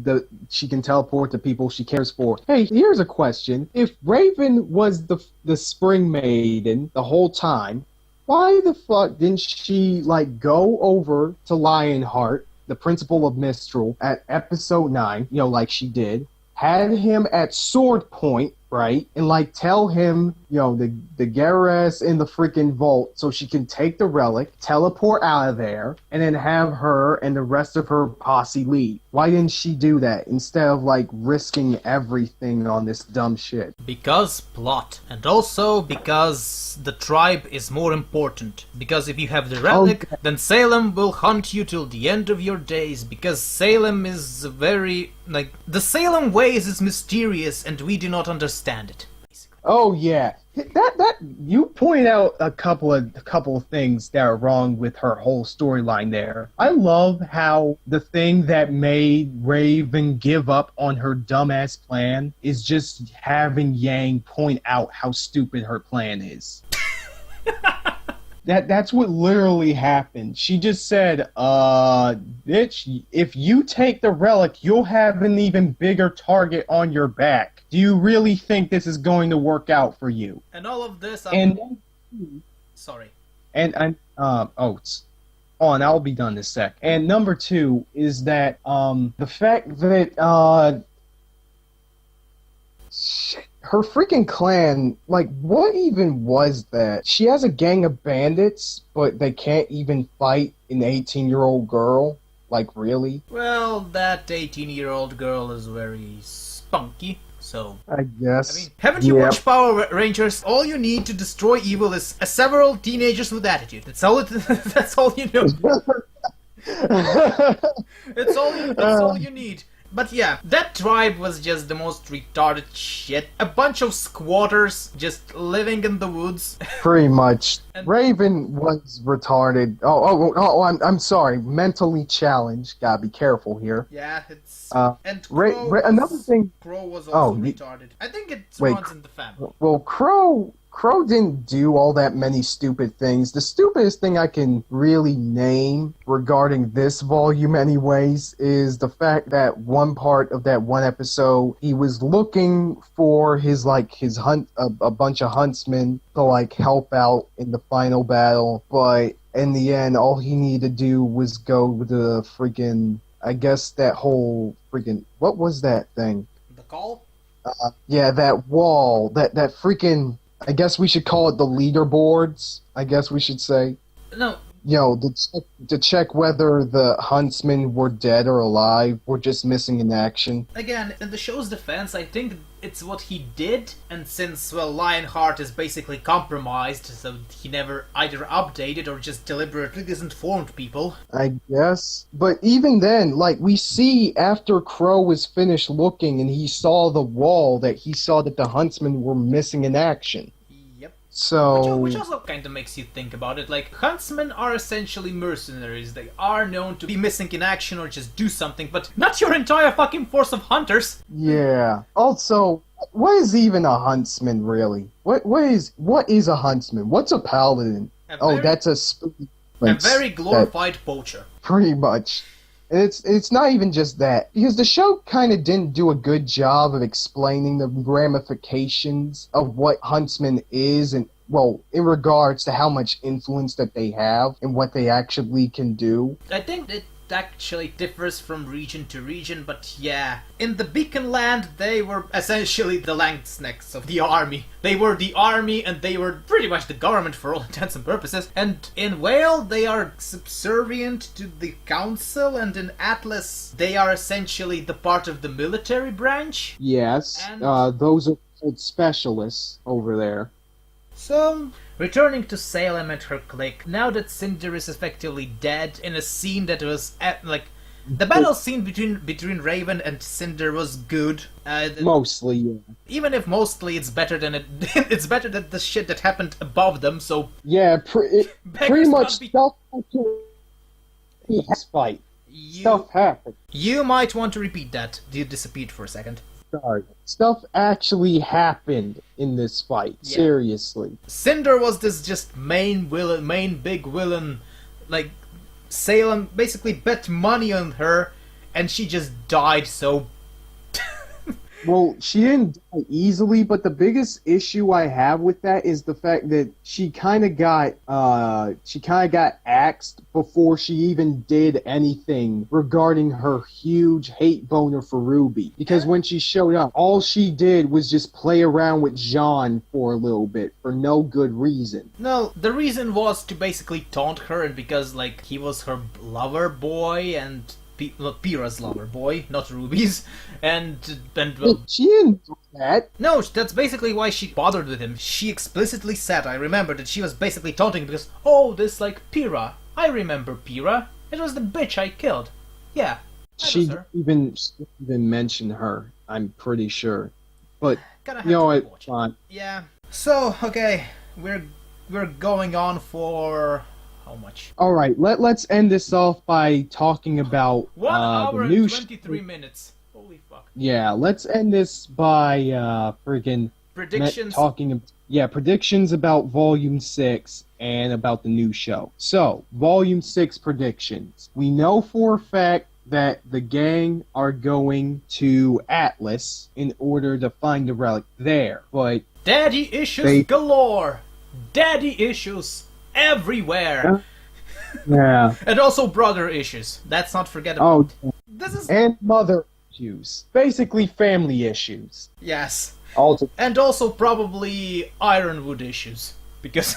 she can teleport to people she cares for. Hey, here's a question. If Raven was the Spring Maiden the whole time, why the fuck didn't she, go over to Lionheart, the principal of Mistral, at episode 9, like she did, had him at sword point, right? And, tell him, the Geras in the freaking vault so she can take the relic, teleport out of there, and then have her and the rest of her posse leave. Why didn't she do that instead of, risking everything on this dumb shit? Because plot. And also because the tribe is more important. Because if you have the relic, then Salem will hunt you till the end of your days. Because Salem is very... the Salem ways is mysterious and we do not understand it. Basically. Oh yeah, that you pointed out a couple of things that are wrong with her whole storyline there. I love how the thing that made Raven give up on her dumbass plan is just having Yang point out how stupid her plan is. That's what literally happened. She just said, bitch, if you take the relic, you'll have an even bigger target on your back. Do you really think this is going to work out for you? And all of this... Sorry. And I'll be done in a sec. And number 2 is that, the fact that, shit. Her freaking clan, what even was that? She has a gang of bandits, but they can't even fight an 18-year-old girl? Really? Well, that 18-year-old girl is very spunky, so... I guess. Haven't you watched Power Rangers? All you need to destroy evil is several teenagers with attitude. That's all you know. It's all you need. But yeah, that tribe was just the most retarded shit. A bunch of squatters just living in the woods. Pretty much. Raven was retarded. I'm sorry. Mentally challenged. Gotta be careful here. Yeah, it's... and Crow another thing... Crow was also retarded. I think it runs in the family. Well, Crow Crow didn't do all that many stupid things. The stupidest thing I can really name regarding this volume anyways is the fact that one part of that one episode, he was looking for his a bunch of huntsmen to like help out in the final battle, but in the end all he needed to do was go with the freaking, I guess that whole freaking, what was that thing? The call? Yeah, that wall, that freaking, I guess we should call it the leaderboards, I guess we should say. No. You know, to check whether the huntsmen were dead or alive, or just missing in action. Again, in the show's defense, I think it's what he did, and since, well, Lionheart is basically compromised, so he never either updated or just deliberately disinformed people. I guess. But even then, like, we see after Crow was finished looking and he saw the wall, that he saw that the huntsmen were missing in action. Yep. So... Which also kind of makes you think about it. Like, huntsmen are essentially mercenaries. They are known to be missing in action or just do something, but not your entire fucking force of hunters. Yeah. Also, what is even a huntsman, really? What is a huntsman? What's a paladin? That's a spooky prince. A very glorified poacher. Pretty much. And it's not even just that, because the show kind of didn't do a good job of explaining the ramifications of what huntsman is, and, well, in regards to how much influence that they have and what they actually can do. I think it actually differs from region to region, but yeah. In the Beacon Land, they were essentially the Langsnecks of the army. They were the army, and they were pretty much the government for all intents and purposes. And in Whale, they are subservient to the council, and in Atlas, they are essentially the part of the military branch. Yes, and those are called specialists over there. So, returning to Salem and her clique, now that Cinder is effectively dead in a scene that was, the battle scene between Raven and Cinder was good. Mostly, yeah. Even if mostly it's better than it's better than the shit that happened above them, so... Yeah, pretty much stuff fight. Stuff happened. You might want to repeat that. You disappeared for a second. Sorry. Stuff actually happened in this fight. Yeah. Seriously. Cinder was this just main big villain. Like, Salem basically bet money on her, and she just died, so... Well, she didn't die easily, but the biggest issue I have with that is the fact that she kind of got axed before she even did anything regarding her huge hate boner for Ruby. Because when she showed up, all she did was just play around with Jean for a little bit, for no good reason. No, the reason was to basically taunt her, and because, like, he was her lover boy, and... Pyrrha's lover boy, not Ruby's, and well... She didn't do that. No, that's basically why she bothered with him. She explicitly said, I remember, that she was basically taunting because, oh, this, like, Pyrrha. I remember Pyrrha. It was the bitch I killed. Yeah. She didn't even mention her, I'm pretty sure. But, you know, it's fine. Yeah. So, okay, we're going on for... How much? All right, let's end this off by talking about 1 hour the new and 23 minutes. Holy fuck. Yeah, let's end this by friggin' predictions. Predictions about Volume 6 and about the new show. So, Volume 6 predictions. We know for a fact that the gang are going to Atlas in order to find the relic there, but daddy issues galore. Daddy issues everywhere. Yeah. And also brother issues. Let's not forget about and mother issues. Basically family issues. Yes. And also probably Ironwood issues. Because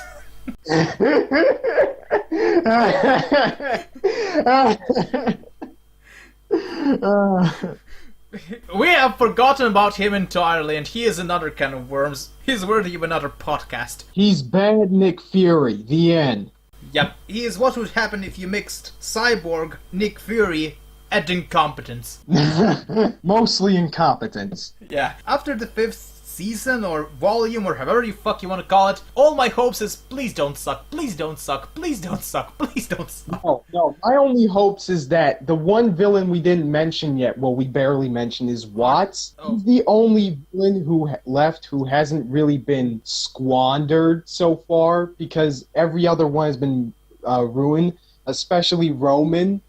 we have forgotten about him entirely, and he is another can of worms. He's worthy of another podcast. He's bad Nick Fury. The end. Yep. He is what would happen if you mixed Cyborg, Nick Fury, and incompetence. Mostly incompetence. Yeah. After the 5th season or volume or however the fuck you want to call it, all my hopes is please don't suck, please don't suck, please don't suck, please don't suck. No. My only hopes is that the one villain we didn't mention yet, well, we barely mentioned, is Watts. Oh. He's the only villain who left who hasn't really been squandered so far, because every other one has been ruined, especially Roman,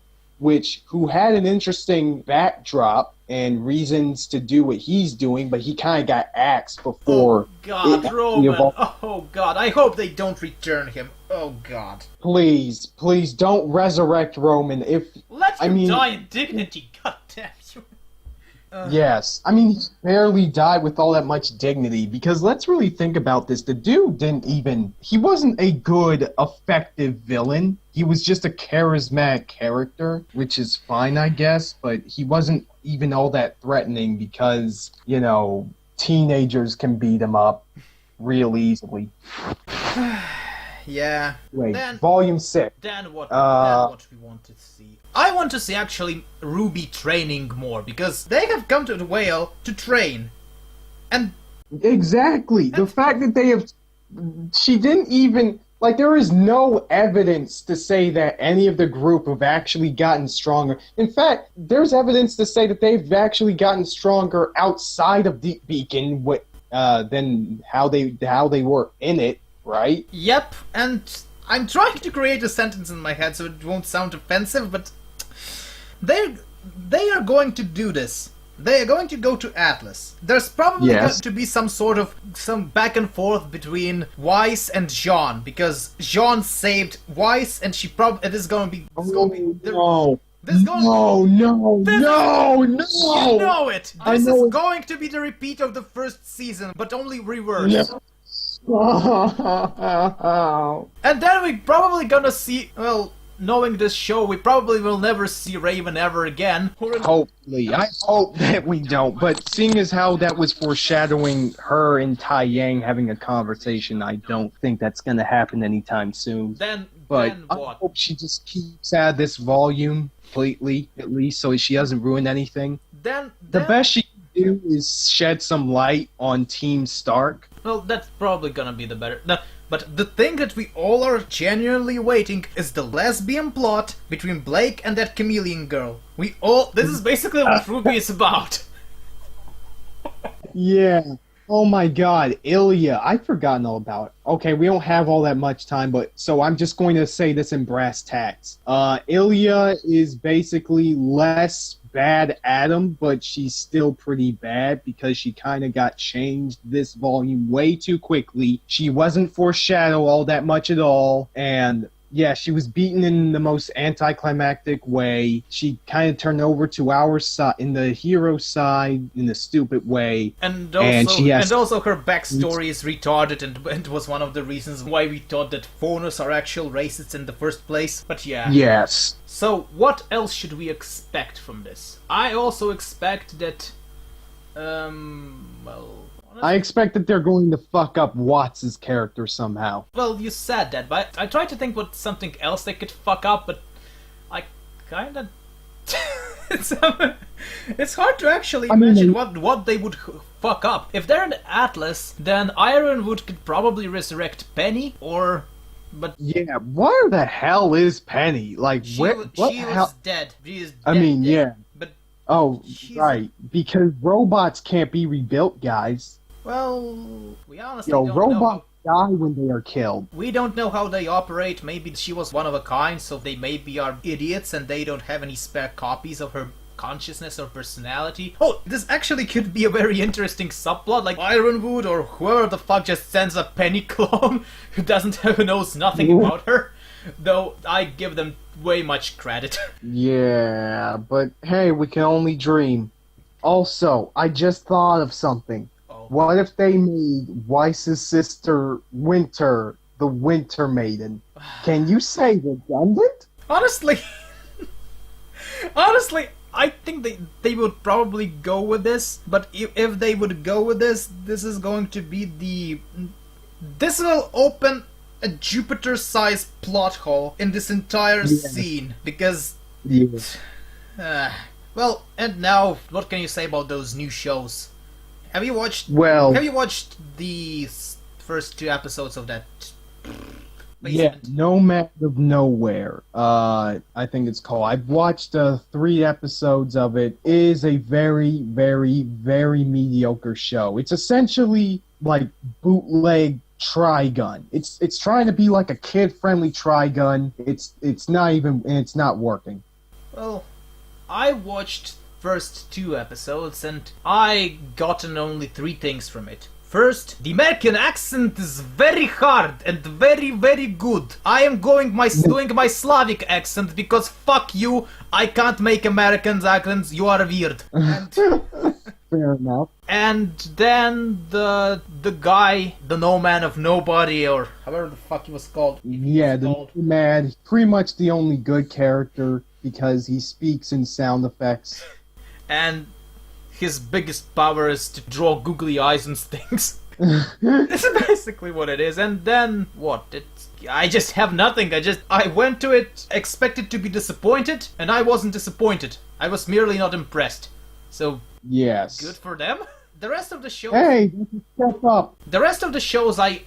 who had an interesting backdrop and reasons to do what he's doing, but he kind of got axed before. Oh God, Roman! Oh God, I hope they don't return him. Oh God. Please don't resurrect Roman. Let him die in dignity, God damn you. Yes, I mean, he barely died with all that much dignity, because let's really think about this. The dude he wasn't a good, effective villain. He was just a charismatic character, which is fine, I guess, but he wasn't even all that threatening because, teenagers can beat him up real easily. Yeah. Wait, then, Volume 6. Then what we want to see. I want to see actually RWBY training more, because they have come to the Whale to train. And exactly. The fact that she didn't even, there is no evidence to say that any of the group have actually gotten stronger. In fact, there's evidence to say that they've actually gotten stronger outside of Deep Beacon than how they were in it. Right? Yep, and I'm trying to create a sentence in my head so it won't sound offensive, but they are going to do this. They are going to go to Atlas. There's probably going to be some back and forth between Weiss and Jean, because Jean saved Weiss, and it is going to be. No! You know it. This is going to be the repeat of the first season, but only reversed. No. And then we're probably gonna see, knowing this show, we probably will never see Raven ever again. Hopefully. I hope that we don't. But seeing as how that was foreshadowing her and Tai Yang having a conversation, I don't think that's gonna happen anytime soon. Then what? I hope she just keeps out of this volume completely, at least, so she doesn't ruin anything. The best she can do is shed some light on Team Stark. Well, that's probably gonna be the better. But the thing that we all are genuinely waiting is the lesbian plot between Blake and that chameleon girl. This is basically what RWBY is about. Yeah. Oh my God, Ilya. I've forgotten all about it. Okay, we don't have all that much time, so I'm just going to say this in brass tacks. Ilya is basically less bad Adam, but she's still pretty bad because she kind of got changed this volume way too quickly. She wasn't foreshadowed all that much at all, and yeah, she was beaten in the most anticlimactic way. She kind of turned over to our side, in the hero side, in a stupid way. And also her backstory is retarded, and was one of the reasons why we thought that Faunus are actual racists in the first place. But yeah. Yes. So what else should we expect from this? I also expect that, I expect that they're going to fuck up Watts' character somehow. Well, you said that, but I tried to think what something else they could fuck up, but I kinda... it's hard to actually imagine what they would fuck up. If they're in Atlas, then Ironwood could probably resurrect Penny, but... Yeah, where the hell is Penny? She was dead. She is dead. Yeah. But right. Because robots can't be rebuilt, guys. Well, we honestly don't know. Robots die when they are killed. We don't know how they operate. Maybe she was one of a kind, so they maybe are idiots and they don't have any spare copies of her consciousness or personality. Oh, this actually could be a very interesting subplot, like Ironwood or whoever the fuck just sends a Penny clone who knows nothing about her. Though I give them way much credit. Yeah, but hey, we can only dream. Also, I just thought of something. What if they made Weiss's sister Winter the Winter Maiden? Can you say redundant? Honestly, I think they would probably go with this, but if they would go with this is going to be this will open a Jupiter-sized plot hole in this entire scene, because... Well, and now, what can you say about those new shows? Have you watched? Well, Have you watched the first 2 episodes of that? yeah, Basement? Nomad of Nowhere. I think it's called. I've watched 3 episodes of it. It is a very, very, very mediocre show. It's essentially like bootleg Trigun. It's trying to be like a kid-friendly Trigun. It's not even, and it's not working. Well, I watched first 2 episodes and I gotten only 3 things from it. First, the American accent is very hard and very, very good. I am doing my Slavic accent because fuck you, I can't make American accents, you are weird. And, Fair enough. and then the guy, the no man of nobody, or however the fuck he was called. Yeah, the Nomad, pretty much the only good character because he speaks in sound effects. And his biggest power is to draw googly eyes and things. That's basically what it is. And then what? I just have nothing. I went to it expected to be disappointed, and I wasn't disappointed. I was merely not impressed. So Yes. good for them. The rest of the show. Hey, step up. The rest of the shows, I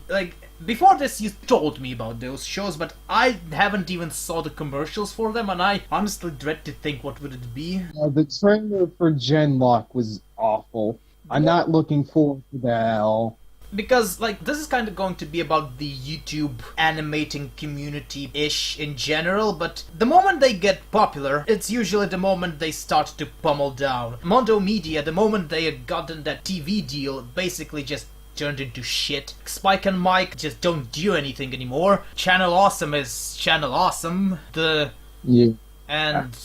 like. Before this, you told me about those shows, but I haven't even saw the commercials for them, and I honestly dread to think what would it be. The trailer for Genlock was awful. I'm not looking forward to that at all. Because, like, this is kind of going to be about the YouTube animating community-ish in general, but the moment they get popular, it's usually the moment they start to pummel down. Mondo Media, the moment they had gotten that TV deal, basically just turned into shit. Spike and Mike just don't do anything anymore. Channel Awesome is Channel Awesome. Yeah. And,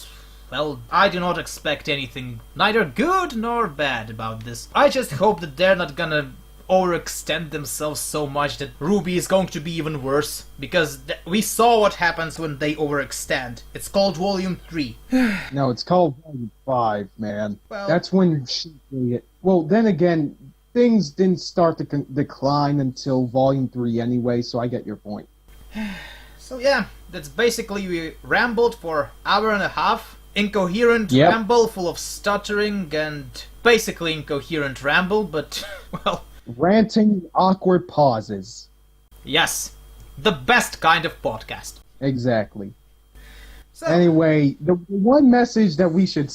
well, I do not expect anything neither good nor bad about this. I just hope that they're not gonna overextend themselves so much that RWBY is going to be even worse. Because we saw what happens when they overextend. It's called Volume 3. No, it's called Volume 5, man. Well, That's when shit really hit. Well, then again, things didn't start to decline until Volume 3 anyway, so I get your point. so yeah, that's basically we rambled for an hour and a half. Incoherent Yep. ramble full of stuttering and basically incoherent ramble, but, well, Ranting, awkward pauses. yes, the best kind of podcast. Exactly. So, Anyway, the one message that we should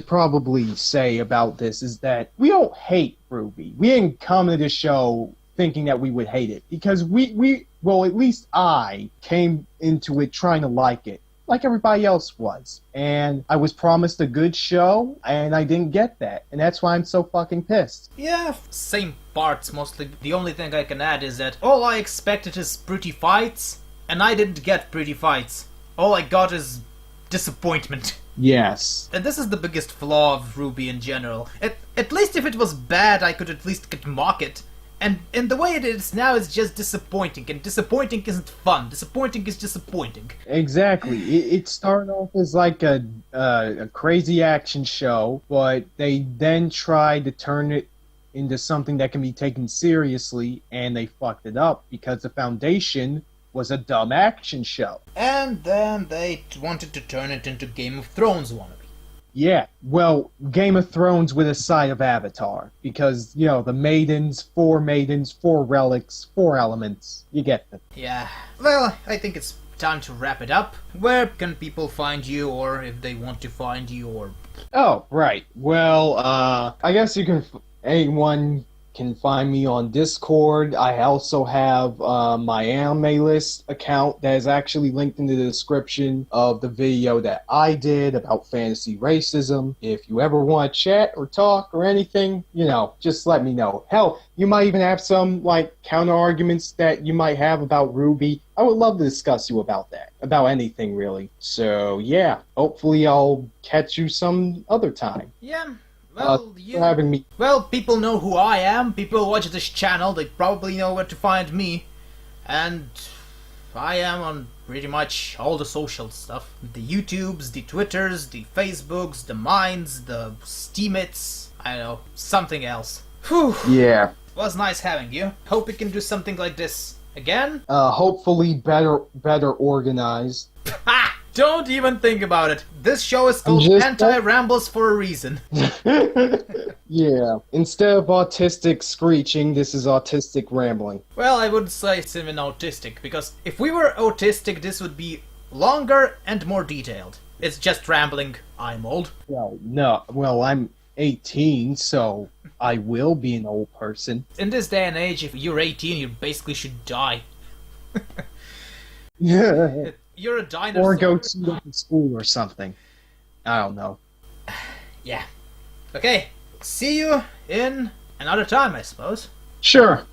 probably say about this is that we don't hate RWBY. We didn't come to this show thinking that we would hate it because well, at least I came into it trying to like it, like everybody else was. And I was promised a good show, and I didn't get that. And that's why I'm so fucking pissed. yeah, same parts mostly. The only thing I can add is that all I expected is pretty fights, and I didn't get pretty fights. All I got is disappointment. Yes. And this is the biggest flaw of RWBY in general. At least if it was bad, I could at least get mock it. And in the way it is now, it's just disappointing. And disappointing isn't fun. Disappointing is disappointing. Exactly. It started off as like a crazy action show, but they then tried to turn it into something that can be taken seriously, and they fucked it up because the foundation was a dumb action show. And then they wanted to turn it into Game of Thrones wannabe. Yeah, well, Game of Thrones with a side of Avatar, because, you know, the maidens, 4 relics, 4 elements. You get them. Yeah. Well, I think it's time to wrap it up. Where can people find you, or if they want to find you, or... Oh, right. Well, I guess anyone can find me on Discord. I also have my anime list account that is actually linked in the description of the video that I did about fantasy racism. If you ever want to chat or talk or anything, you know, just let me know. Hell, you might even have some, like, counter-arguments that you might have about RWBY. I would love to discuss you about that. About anything, really. So, yeah. Hopefully I'll catch you some other time. Yeah. Well, For having me. Well, people know who I am. People watch this channel. They probably know where to find me. And I am on pretty much all the social stuff. The YouTubes, the Twitters, the Facebooks, the Minds, the Steamits. I don't know, something else. Whew. Yeah. It was nice having you. Hope we can do something like this again. Hopefully better organized. Ha! Don't even think about it. This show is called just- Anti-Rambles for a reason. Yeah. Instead of autistic screeching, this is autistic rambling. Well, I would say it's even autistic, because if we were autistic, this would be longer and more detailed. It's just rambling. I'm old. Well, no. Well, I'm 18, so I will be an old person. In this day and age, if you're 18, you basically should die. Yeah. You're a dinosaur. Or go to school or something. I don't know. Yeah. Okay. See you in another time, I suppose. Sure.